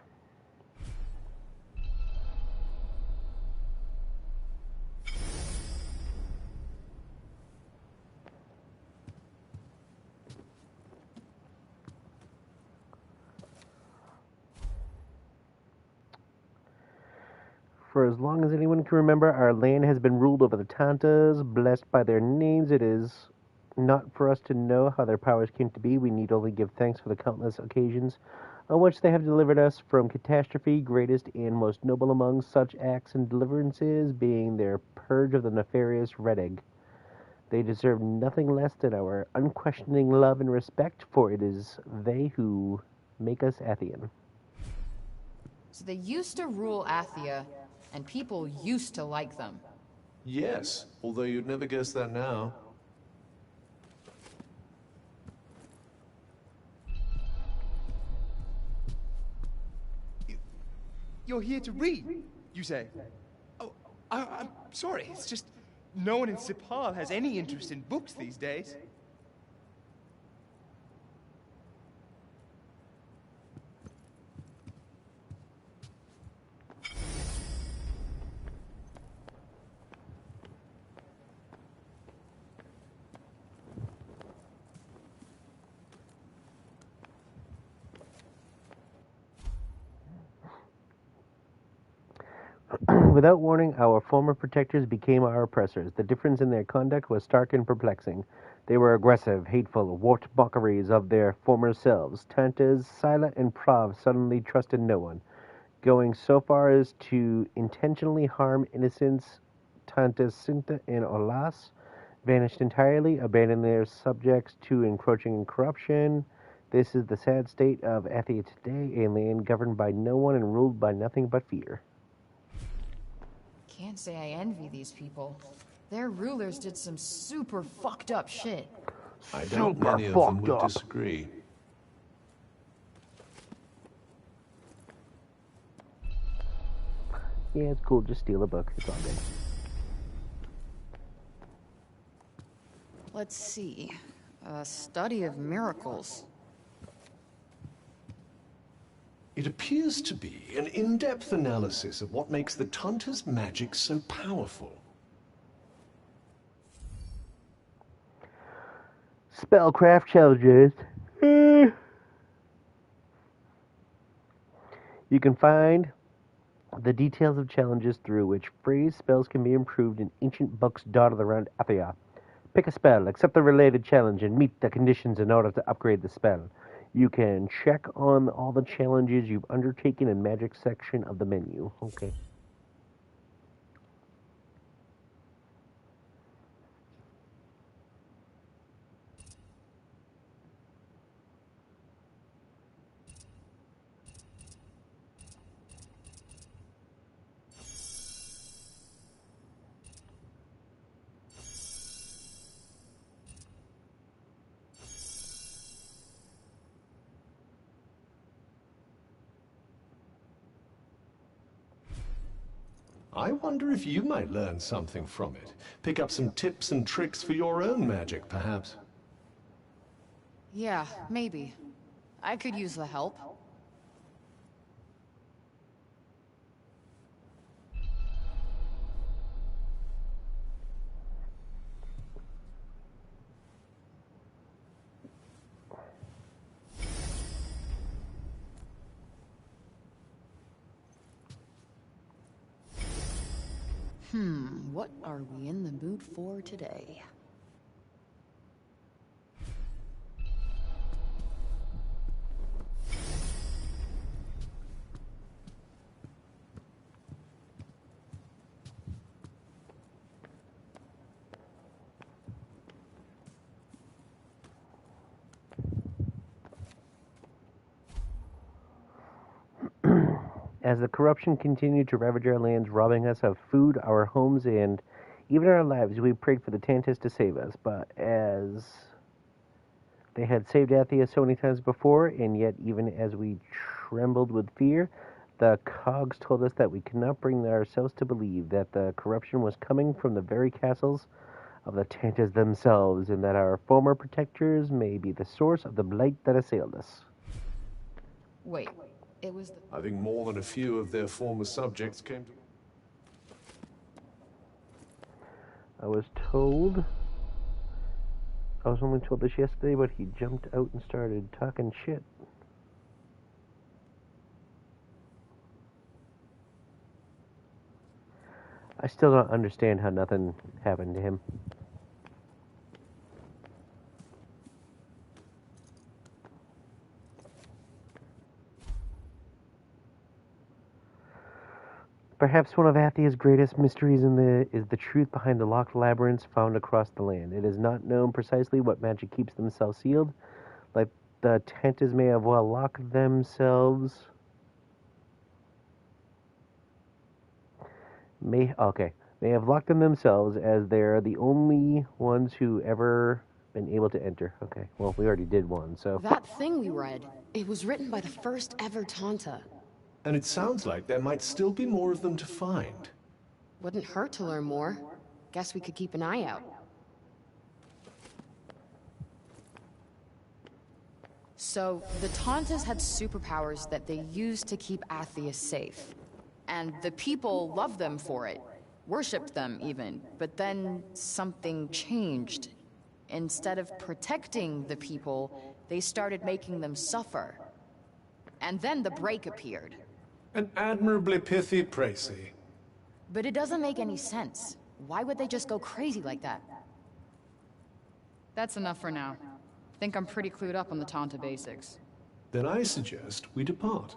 For as long as anyone can remember, our land has been ruled over the Tantas, blessed by their names. It is not for us to know how their powers came to be. We need only give thanks for the countless occasions on which they have delivered us from catastrophe, greatest and most noble among such acts and deliverances being their purge of the nefarious Red Egg. They deserve nothing less than our unquestioning love and respect, for it is they who make us Athian. So they used to rule Athia, and people used to like them. Yes, although you'd never guess that now. You're here to read, you say? Oh, I'm sorry. It's just no one in Cipal has any interest in books these days. Without warning, our former protectors became our oppressors. The difference in their conduct was stark and perplexing. They were aggressive, hateful, warped mockeries of their former selves. Tantas, Sila, and Prav suddenly trusted no one, going so far as to intentionally harm innocents. Tantas, Sinta, and Olas vanished entirely, abandoning their subjects to encroaching and corruption. This is the sad state of Athia today, a land governed by no one and ruled by nothing but fear. Can't say I envy these people. Their rulers did some super fucked up shit. I doubt many of them would disagree. Yeah, it's cool. Just steal a book. It's all good. Let's see. A study of miracles. It appears to be an in-depth analysis of what makes the Tanta's magic so powerful. Spellcraft challenges. You can find the details of challenges through which phrase spells can be improved in ancient books dotted around Athia. Pick a spell, accept the related challenge, and meet the conditions in order to upgrade the spell. You can check on all the challenges you've undertaken in Magic section of the menu. Okay. I wonder if you might learn something from it. Pick up some tips and tricks for your own magic, perhaps. Yeah, maybe. I could use the help. What are we in the mood for today? As the corruption continued to ravage our lands, robbing us of food, our homes, and even our lives, we prayed for the Tantas to save us. But as they had saved Athia so many times before, and yet even as we trembled with fear, the cogs told us that we could not bring ourselves to believe that the corruption was coming from the very castles of the Tantas themselves, and that our former protectors may be the source of the blight that assailed us. Wait, it was the... I think more than a few of their former subjects came to... I was only told this yesterday, but he jumped out and started talking shit. I still don't understand how nothing happened to him. Perhaps one of Athia's greatest mysteries is the truth behind the locked labyrinths found across the land. It is not known precisely what magic keeps themselves sealed. Like the Tantas may have well locked themselves. May have locked them themselves, as they're the only ones who ever been able to enter. Okay, well, we already did one, so. That thing we read, it was written by the first ever Tanta. And it sounds like there might still be more of them to find. Wouldn't hurt to learn more. Guess we could keep an eye out. So, the Tantas had superpowers that they used to keep Athia safe. And the people loved them for it. Worshipped them, even. But then something changed. Instead of protecting the people, they started making them suffer. And then the break appeared. An admirably pithy précis. But it doesn't make any sense. Why would they just go crazy like that? That's enough for now. Think I'm pretty clued up on the Tanta basics. Then I suggest we depart.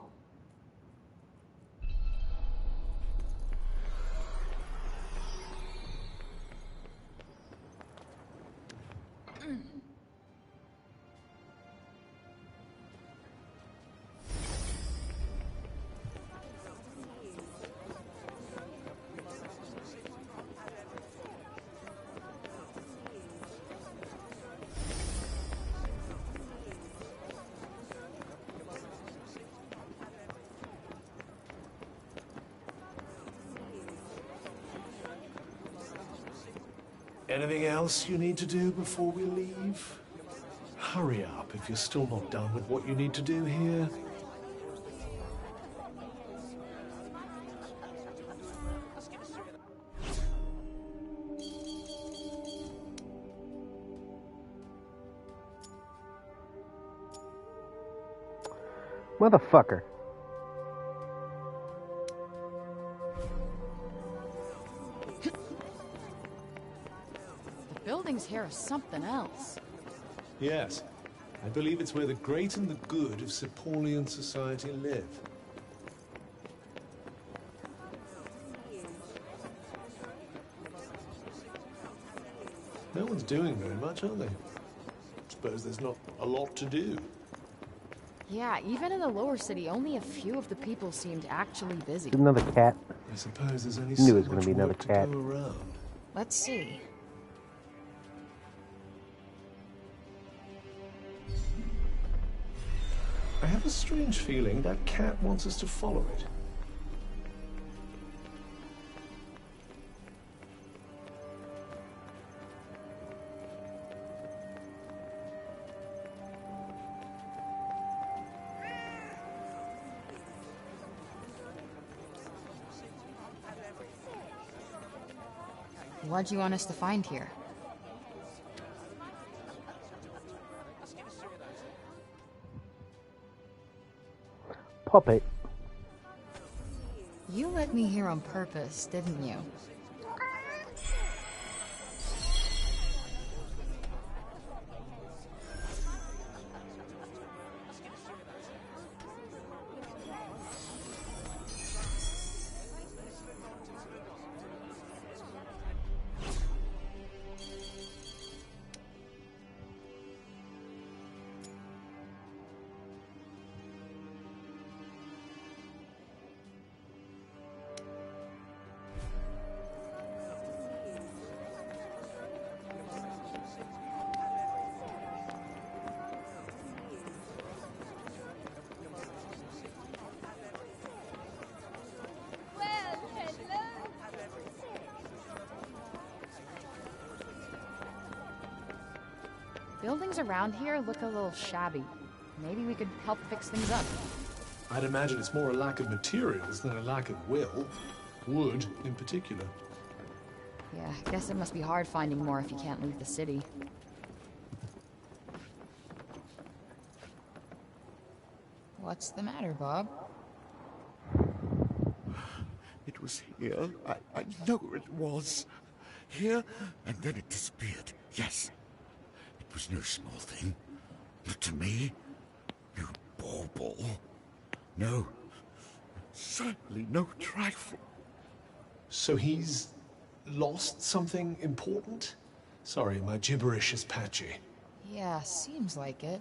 Anything else you need to do before we leave? Hurry up if you're still not done with what you need to do here. Motherfucker. Buildings here are something else. Yes. I believe it's where the great and the good of Cipolian society live. No one's doing very much, are they? Suppose there's not a lot to do. Yeah, even in the lower city, only a few of the people seemed actually busy. Another cat. I suppose there's only Knew so it was gonna much be another work to cat. go around. Let's see. I have a strange feeling that cat wants us to follow it. What do you want us to find here? Puppet. You let me here on purpose, didn't you? Buildings around here look a little shabby. Maybe we could help fix things up. I'd imagine it's more a lack of materials than a lack of will. Wood, in particular. Yeah, I guess it must be hard finding more if you can't leave the city. What's the matter, Bob? It was here. I know it was. Here, and then it disappeared. Yes. It was no small thing. Not to me. No bauble. No. Certainly no trifle. So he's lost something important? Sorry, my gibberish is patchy. Yeah, seems like it.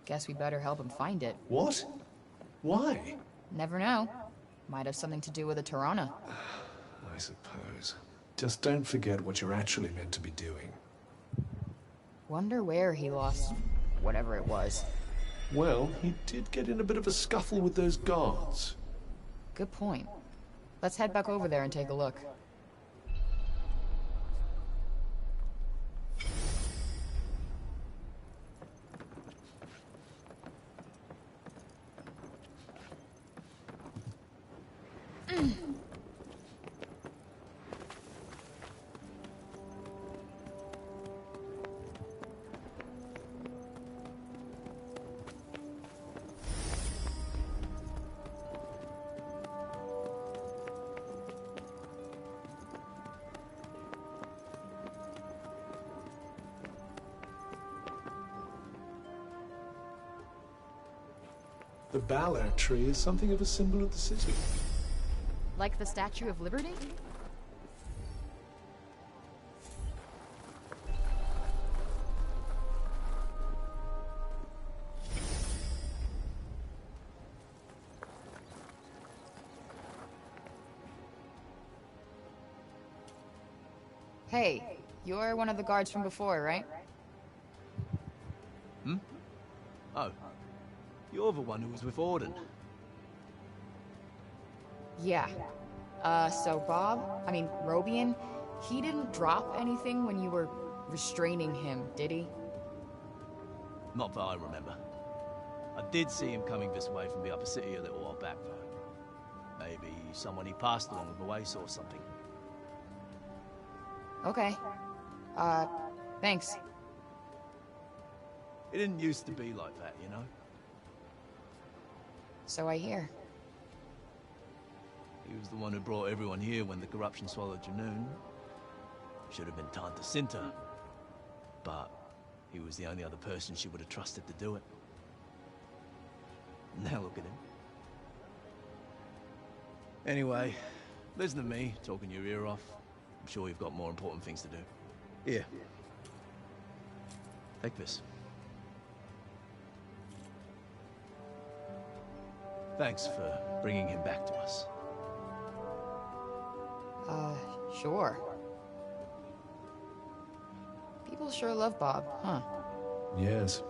Guess we better help him find it. What? Why? Never know. Might have something to do with a Tirana. I suppose. Just don't forget what you're actually meant to be doing. Wonder where he lost whatever it was. Well, he did get in a bit of a scuffle with those guards. Good point. Let's head back over there and take a look. The Ballard tree is something of a symbol of the city. Like the Statue of Liberty? Hey, you're one of the guards from before, right? Hmm? Oh. You're the one who was with Orden. Yeah. So Robian, he didn't drop anything when you were restraining him, did he? Not that I remember. I did see him coming this way from the upper city a little while back, though. Maybe someone he passed along the way saw something. Okay. Thanks. It didn't used to be like that, you know? So I hear. He was the one who brought everyone here when the corruption swallowed Junoon. Should have been Tanta Cinta. But he was the only other person she would have trusted to do it. Now look at him. Anyway, listen to me talking your ear off. I'm sure you've got more important things to do. Here. Take this. Thanks for bringing him back to us. Sure. People sure love Bob, huh? Yes,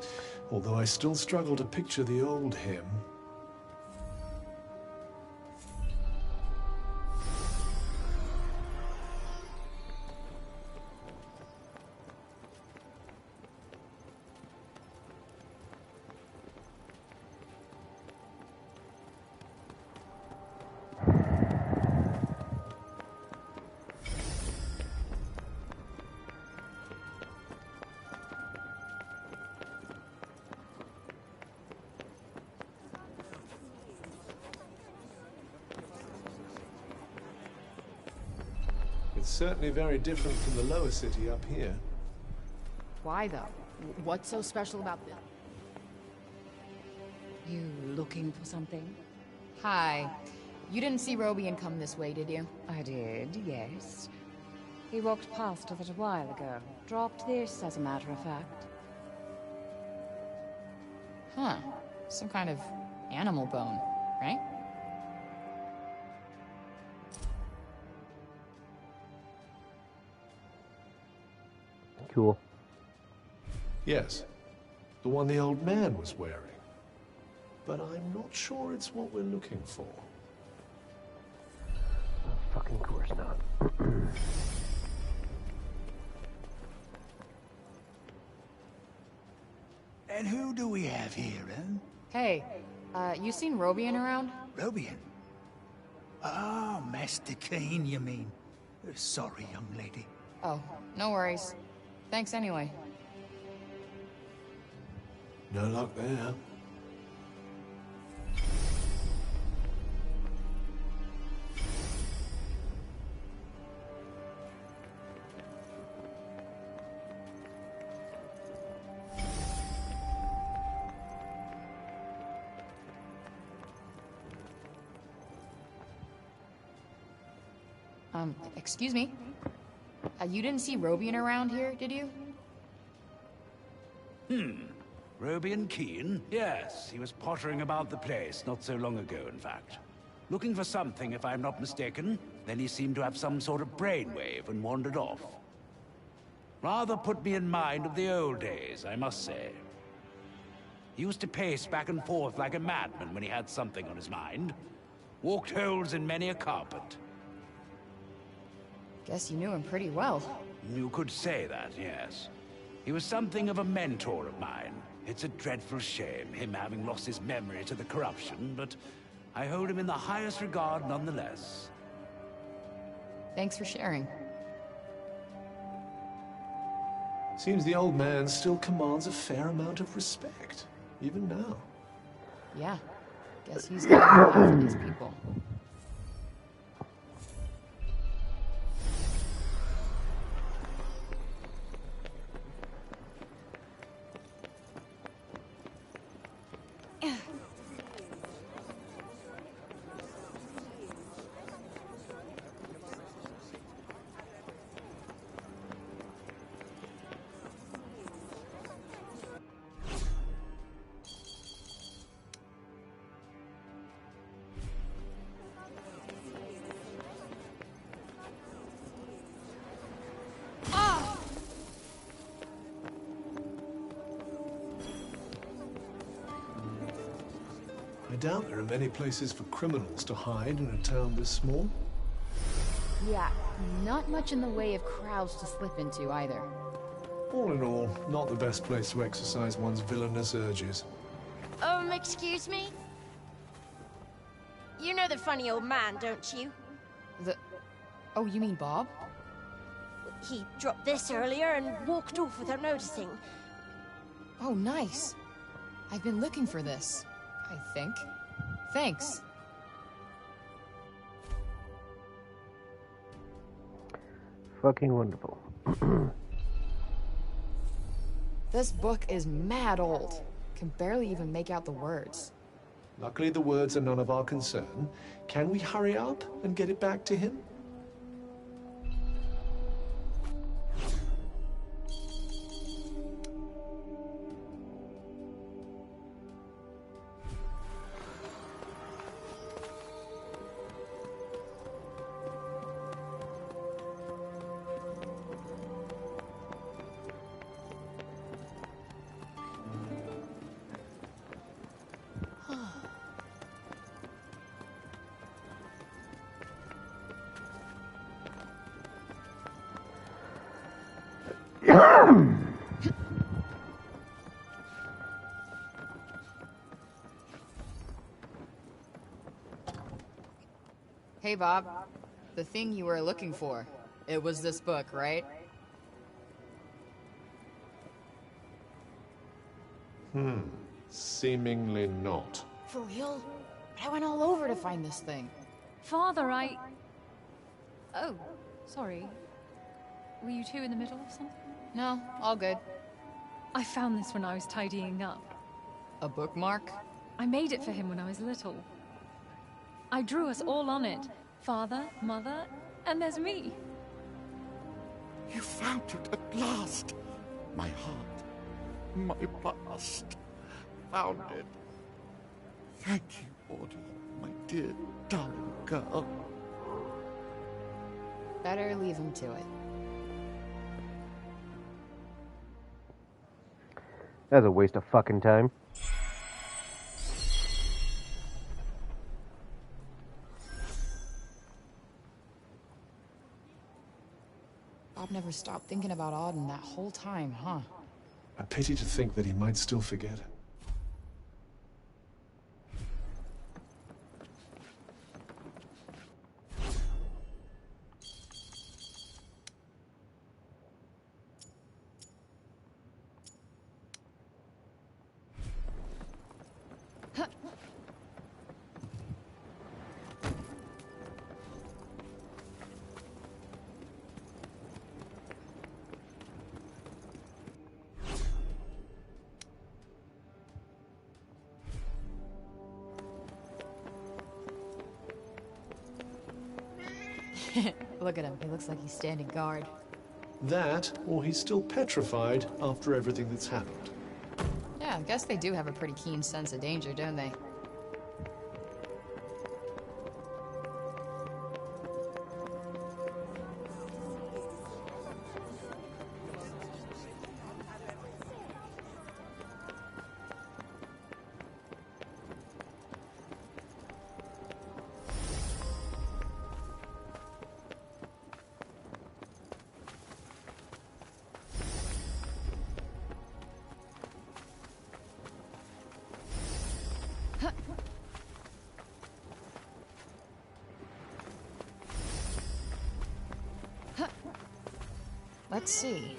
although I still struggle to picture the old him. It's certainly very different from the lower city up here. Why, though? What's so special about this? You looking for something? Hi. You didn't see Robian come this way, did you? I did, yes. He walked past us a while ago. Dropped this, as a matter of fact. Huh. Some kind of animal bone, right? Cool. Yes, the one the old man was wearing. But I'm not sure it's what we're looking for. Fucking course not. And who do we have here, eh? Hey, you seen Robian around? Robian? Ah, Master Kane, you mean. Sorry, young lady. Oh, no worries. Thanks anyway. No luck there. Excuse me? You didn't see Robian around here, did you? Robian Keene? Yes, he was pottering about the place not so long ago, in fact. Looking for something, if I'm not mistaken. Then he seemed to have some sort of brainwave and wandered off. Rather put me in mind of the old days, I must say. He used to pace back and forth like a madman when he had something on his mind. Walked holes in many a carpet. Guess you knew him pretty well. You could say that, yes. He was something of a mentor of mine. It's a dreadful shame, him having lost his memory to the corruption, but I hold him in the highest regard nonetheless. Thanks for sharing. Seems the old man still commands a fair amount of respect, even now. Yeah, guess he's got a lot for these people. I doubt there are many places for criminals to hide in a town this small. Yeah, not much in the way of crowds to slip into either. All in all, not the best place to exercise one's villainous urges. Excuse me? You know the funny old man, don't you? Oh, you mean Bob? He dropped this earlier and walked off without noticing. Oh, nice. I've been looking for this, I think. Thanks. Fucking wonderful. This book is mad old. Can barely even make out the words. Luckily, the words are none of our concern. Can we hurry up and get it back to him? Hey, Bob. The thing you were looking for. It was this book, right? Seemingly not. For real? But I went all over to find this thing. Father, Oh, sorry. Were you two in the middle of something? No, all good. I found this when I was tidying up. A bookmark? I made it for him when I was little. I drew us all on it. Father, Mother, and there's me. You found it at last. My heart, my past. Found it. Thank you, Audie, my dear, darling girl. Better leave him to it. That's a waste of fucking time. Bob never stopped thinking about Auden that whole time, huh? A pity to think that he might still forget it. Look at him. He looks like he's standing guard. That, or he's still petrified after everything that's happened. Yeah, I guess they do have a pretty keen sense of danger, don't they? Let's see.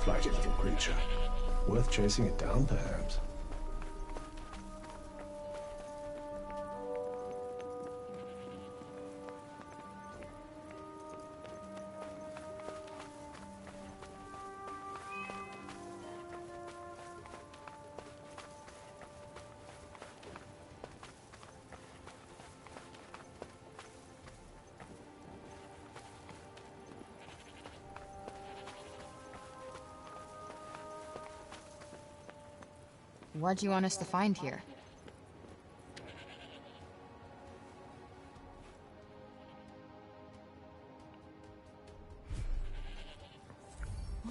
Flighty little creature. Worth chasing it down, perhaps. What do you want us to find here?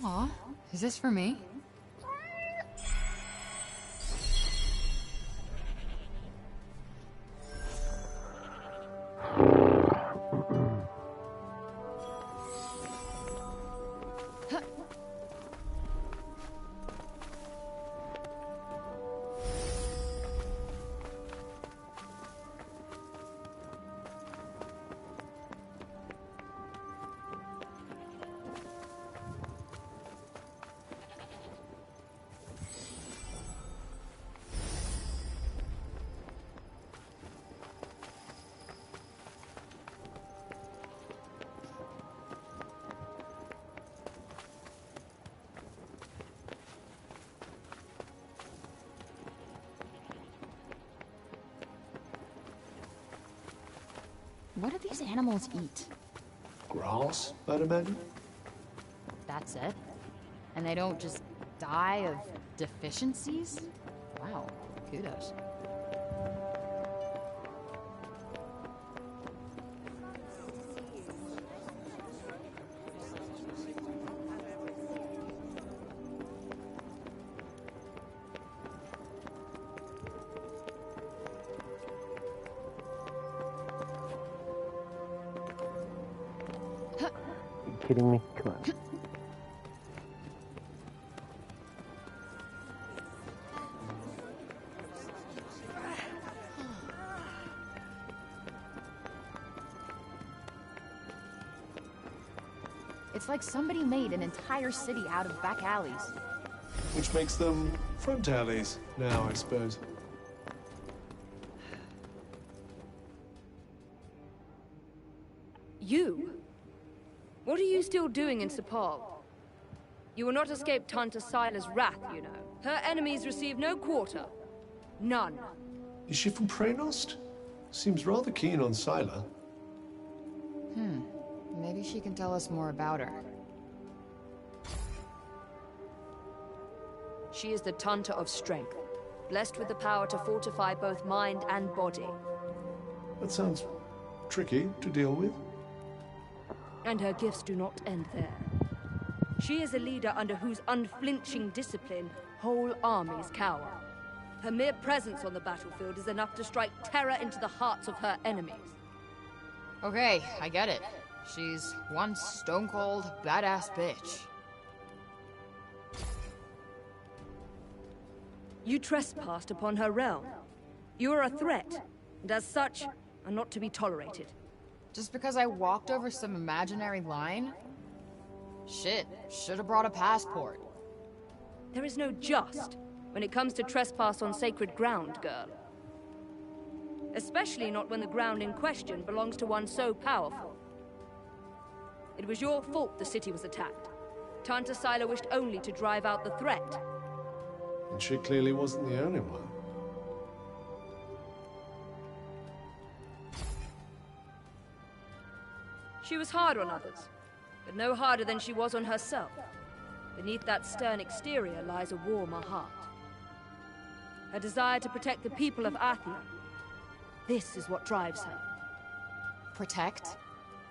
Aw, is this for me? What do these animals eat? Grass, I'd imagine. That's it? And they don't just die of deficiencies? Wow, kudos. Kidding me? Come on. It's like somebody made an entire city out of back alleys. Which makes them front alleys now, I suppose. You? What are you still doing in Cipal? You will not escape Tanta Sila's wrath, you know. Her enemies receive no quarter. None. Is she from Praenost? Seems rather keen on Sila. Maybe she can tell us more about her. She is the Tanta of strength, blessed with the power to fortify both mind and body. That sounds tricky to deal with. And her gifts do not end there. She is a leader under whose unflinching discipline whole armies cower. Her mere presence on the battlefield is enough to strike terror into the hearts of her enemies. Okay, I get it. She's one stone-cold, badass bitch. You trespassed upon her realm. You are a threat, and as such, are not to be tolerated. Just because I walked over some imaginary line? Shit, should have brought a passport. There is no just when it comes to trespass on sacred ground, girl. Especially not when the ground in question belongs to one so powerful. It was your fault the city was attacked. Tanta Sila wished only to drive out the threat. And she clearly wasn't the only one. She was hard on others, but no harder than she was on herself. Beneath that stern exterior lies a warmer heart. Her desire to protect the people of Athia. This is what drives her. Protect?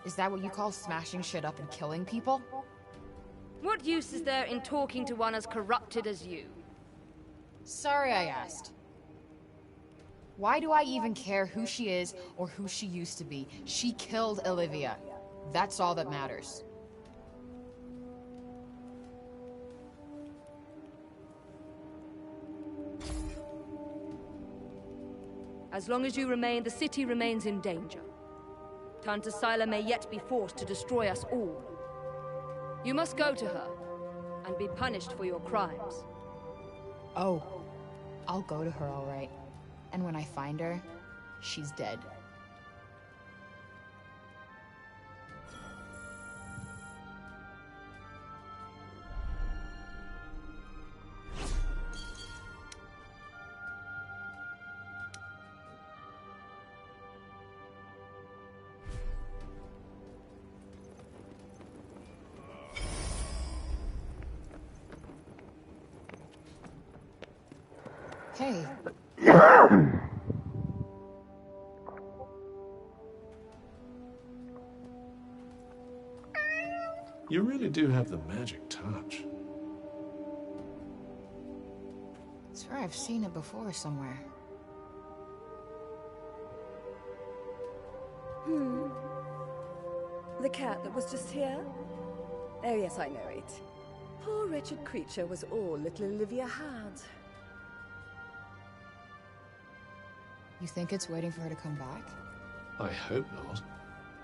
Is that what you call smashing shit up and killing people? What use is there in talking to one as corrupted as you? Sorry I asked. Why do I even care who she is or who she used to be? She killed Olivia. That's all that matters. As long as you remain, the city remains in danger. Tanta Sila may yet be forced to destroy us all. You must go to her, and be punished for your crimes. Oh, I'll go to her all right. And when I find her, she's dead. Hey. You really do have the magic touch. I swear I've seen it before somewhere. The cat that was just here? Oh yes, I know it. Poor wretched creature was all little Olivia had. You think it's waiting for her to come back? I hope not.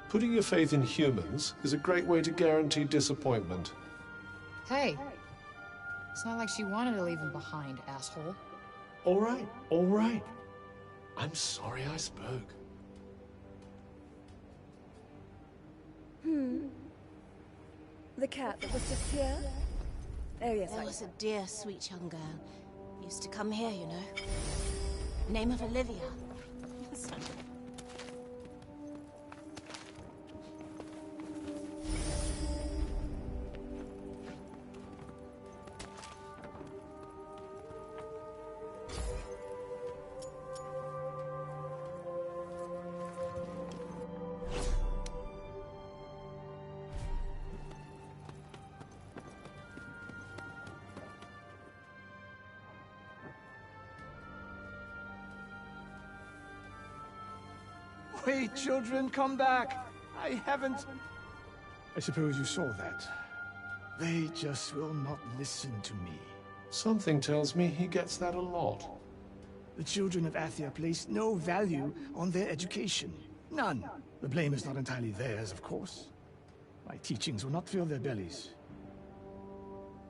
Putting your faith in humans is a great way to guarantee disappointment. Hey! It's not like she wanted to leave him behind, asshole. All right, all right. I'm sorry I spoke. The cat that was just here? Oh yes, There was a dear, sweet young girl. Used to come here, you know. Name of Olivia. Wait, children, come back. I haven't... I suppose you saw that. They just will not listen to me. Something tells me he gets that a lot. The children of Athia place no value on their education. None. The blame is not entirely theirs, of course. My teachings will not fill their bellies.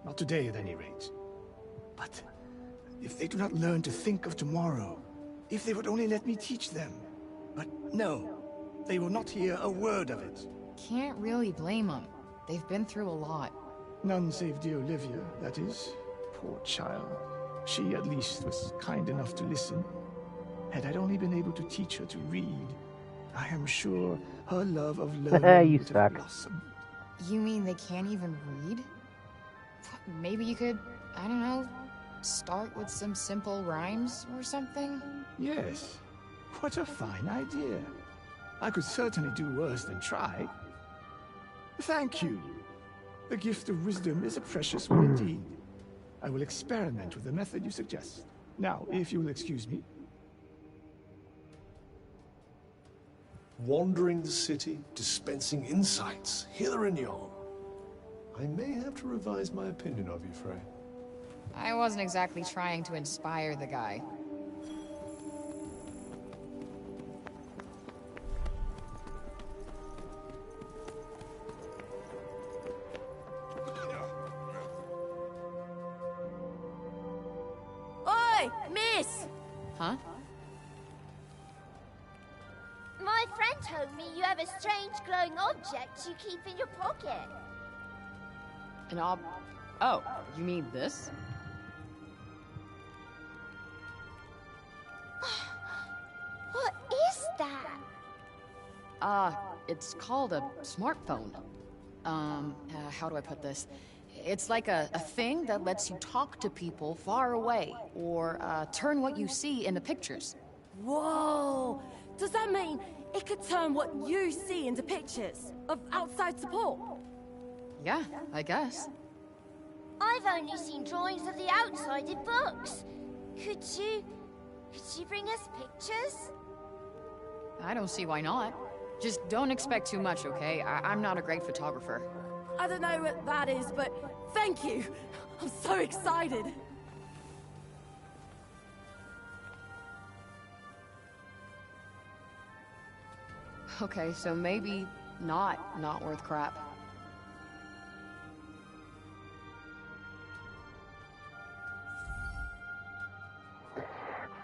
Not today, at any rate. But if they do not learn to think of tomorrow, if they would only let me teach them. But no, they will not hear a word of it. Can't really blame them. They've been through a lot. None save dear Olivia, that is. Poor child. She, at least, was kind enough to listen. Had I only been able to teach her to read, I am sure her love of learning You would suck. have blossomed. You mean they can't even read? Maybe you could, I don't know, start with some simple rhymes or something? Yes. What a fine idea. I could certainly do worse than try. Thank you. The gift of wisdom is a precious one indeed. I will experiment with the method you suggest. Now, if you will excuse me. Wandering the city, dispensing insights, hither and yon. I may have to revise my opinion of you, Frey. I wasn't exactly trying to inspire the guy. Oi, miss! Huh? My friend told me you have a strange glowing object you keep in your pocket. An Oh, you mean this? What is that? It's called a smartphone. How do I put this? It's like a thing that lets you talk to people far away, or turn what you see into pictures. Whoa! Does that mean it could turn what you see into pictures of outside support? Yeah, I guess. I've only seen drawings of the outside in books. Could you bring us pictures? I don't see why not. Just don't expect too much, okay? I'm not a great photographer. I don't know what that is, but thank you. I'm so excited. Okay, so maybe not worth crap.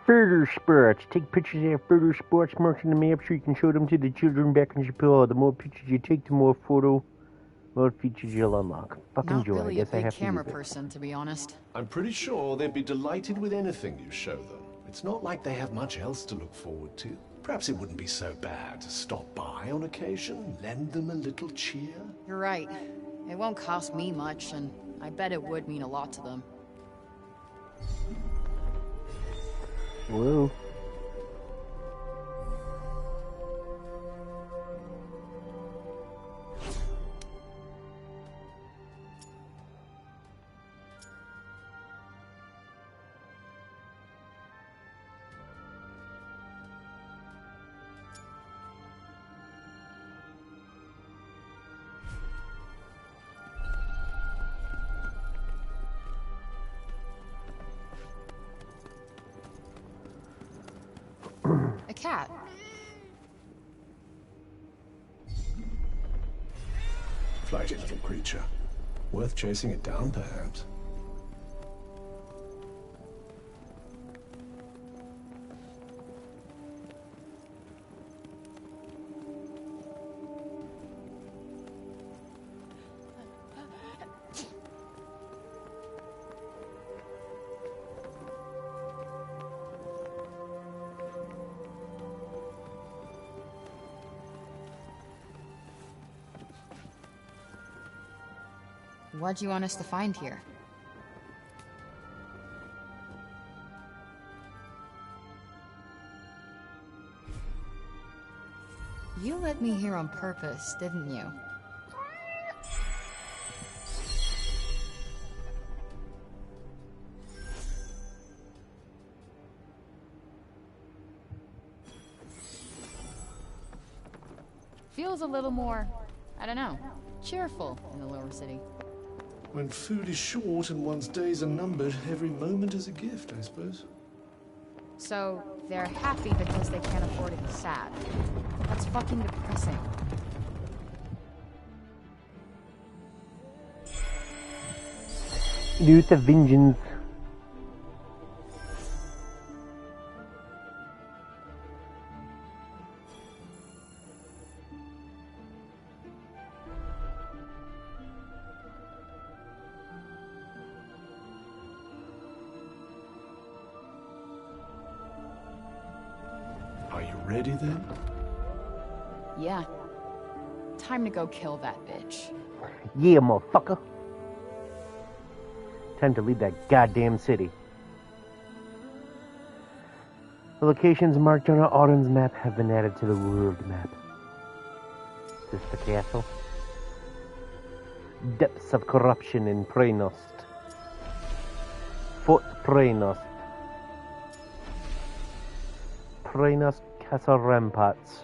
Further sports. Take pictures of further sports marks on the map so you can show them to the children back in Cipal. The more pictures you take, the more features you'll unlock. Fucking Not joy. really I guess a I big have camera to use it. person, to be honest. I'm pretty sure they'd be delighted with anything you show them. It's not like they have much else to look forward to. Perhaps it wouldn't be so bad to stop by on occasion, lend them a little cheer. You're right. It won't cost me much, and I bet it would mean a lot to them. Whoa. A cat. Flighty little creature. Worth chasing it down, perhaps. What do you want us to find here? You let me here on purpose, didn't you? Feels a little more, I don't know, cheerful in the lower city. When food is short and one's days are numbered, every moment is a gift, I suppose. So, they're happy because they can't afford to be sad. That's fucking depressing. Youth of vengeance. Are you ready then? Yeah. Time to go kill that bitch. Yeah, motherfucker. Time to leave that goddamn city. The locations marked on Autumn's map have been added to the world map. Is this the castle? Depths of corruption in Prenost. Fort Prenost. Prenost Castle Ramparts.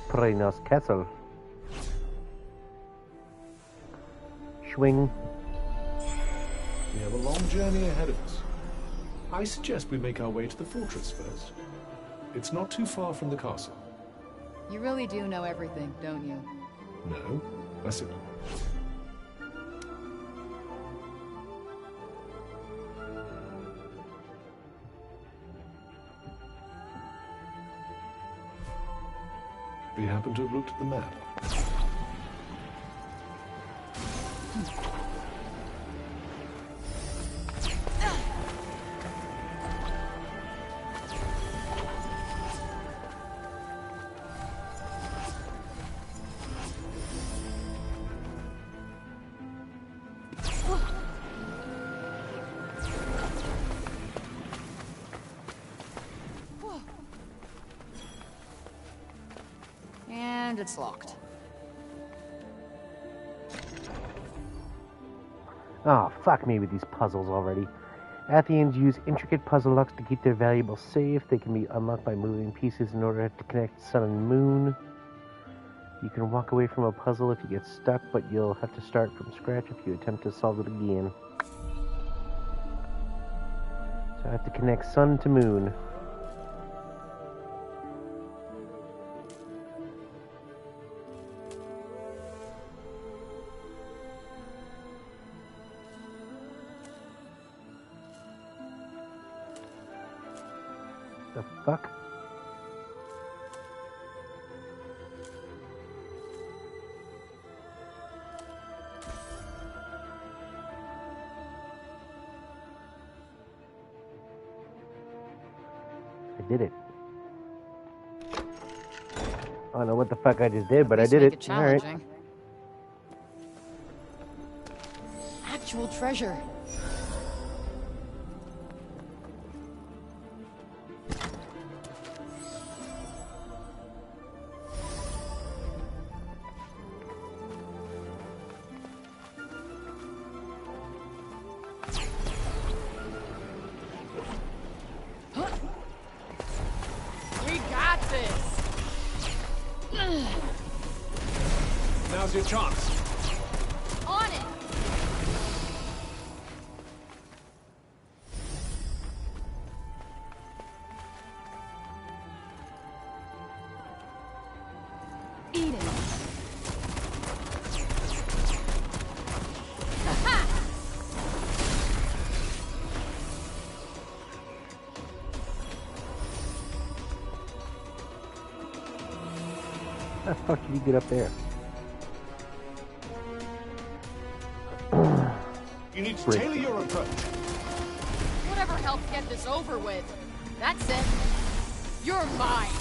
Prenost Castle. Swing. We have a long journey ahead of us. I suggest we make our way to the fortress first. It's not too far from the castle. You really do know everything, don't you? No, I said... We happen to have looked at the map. And it's locked. Oh, fuck me with these puzzles already. Athenians use intricate puzzle locks to keep their valuables safe. They can be unlocked by moving pieces in order to connect sun and moon. You can walk away from a puzzle if you get stuck, but you'll have to start from scratch if you attempt to solve it again. So I have to connect sun to moon. The fuck? I did it. I don't know what the fuck I just did, but I did it. Challenging. All right. Actual treasure. We got this. Now's your chance. On it. Eat it. How the fuck did you get up there? You need to tailor your approach. Whatever helps get this over with. That's it. You're mine.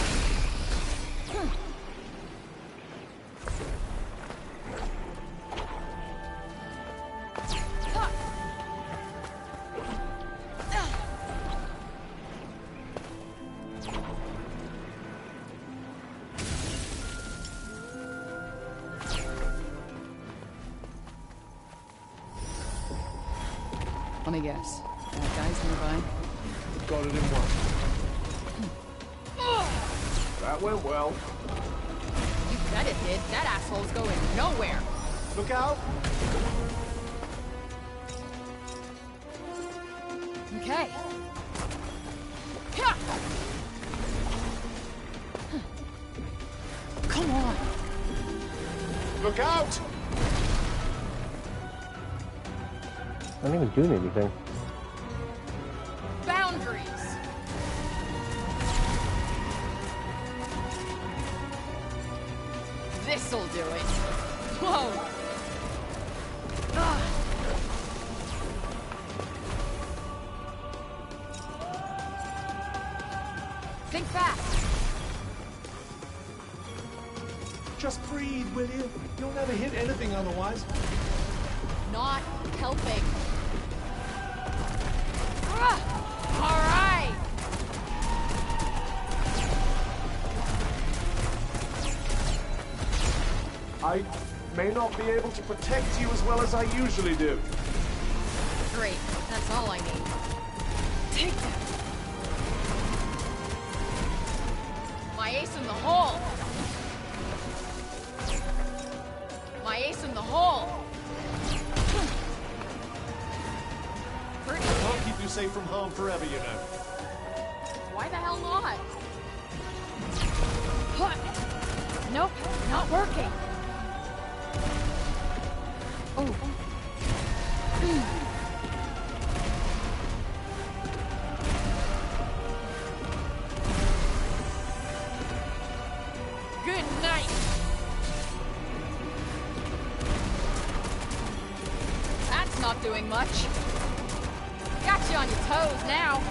Let me guess. That guy's nearby. Got it in one. That went well. You bet it did. That asshole's going nowhere. Look out. Okay. Come on. Look out. I'm not even doing anything. Boundaries. This'll do it. Whoa. Ugh. Think fast. Just breathe, will you? You'll never hit anything otherwise. Not helping. All right. I may not be able to protect you as well as I usually do. Great. That's all I need. Take that. My ace in the hole. My ace in the hole. I can't keep you safe from harm forever, you know. Why the hell not? Nope, not working. Oh. Good night. That's not doing much. Got you on your toes now.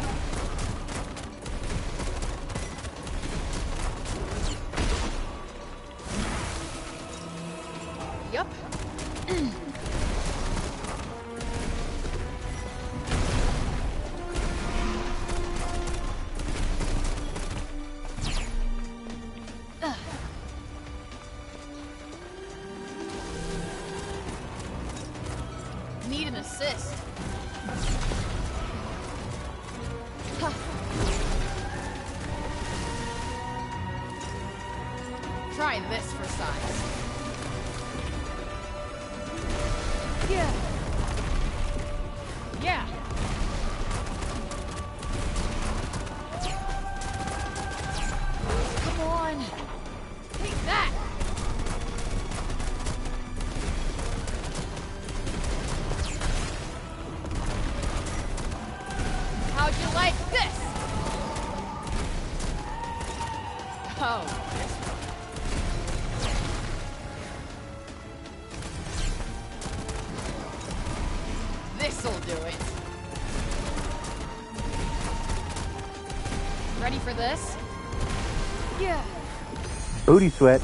Yup. Need an assist. Try this for size. Yeah. Yeah. Come on. Take that. How'd you like this? Oh, this one. This'll do it. Ready for this? Yeah. Booty sweat.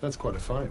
That's quite a find.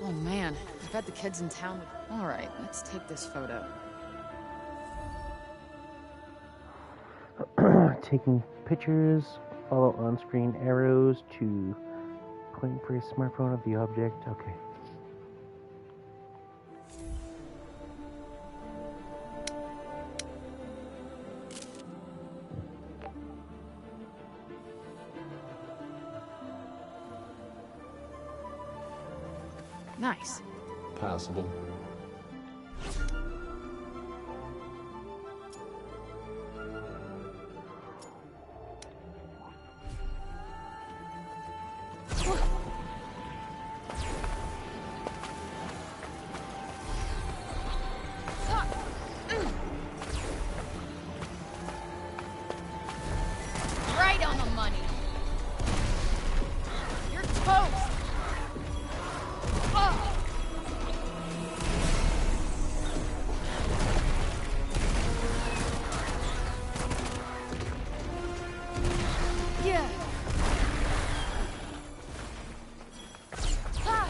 Oh man, I bet the kids in town would... Alright, let's take this photo. Taking pictures, follow on-screen arrows to point for your smartphone of the object. Okay. Nice. Passable. Right on the money. You're toast. Oh. Yeah. Ha.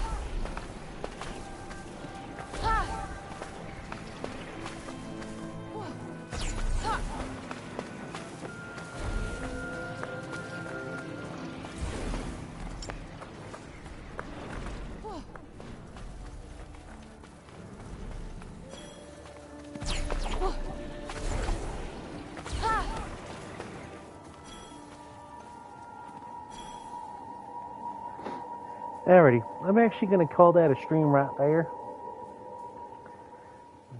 Ha. Whoa. Ha. Whoa. Whoa. Ha. Alrighty, I'm actually going to call that a stream right there.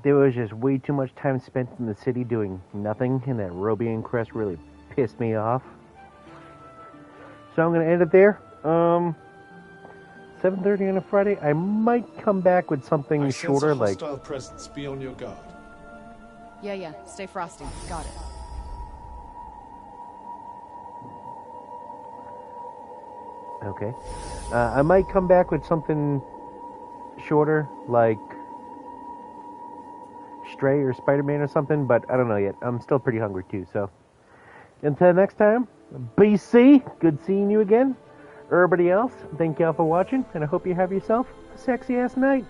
There was just way too much time spent in the city doing nothing, and that Robian quest really pissed me off. So I'm going to end it there. 7:30 on a Friday. I might come back with something I shorter, sense a like... hostile presence. Be on your guard. Yeah, stay frosty. Got it. Okay. I might come back with something shorter, like Stray or Spider-Man or something, but I don't know yet. I'm still pretty hungry too, so. Until next time, BC, good seeing you again. Everybody else, thank y'all for watching, and I hope you have yourself a sexy-ass night.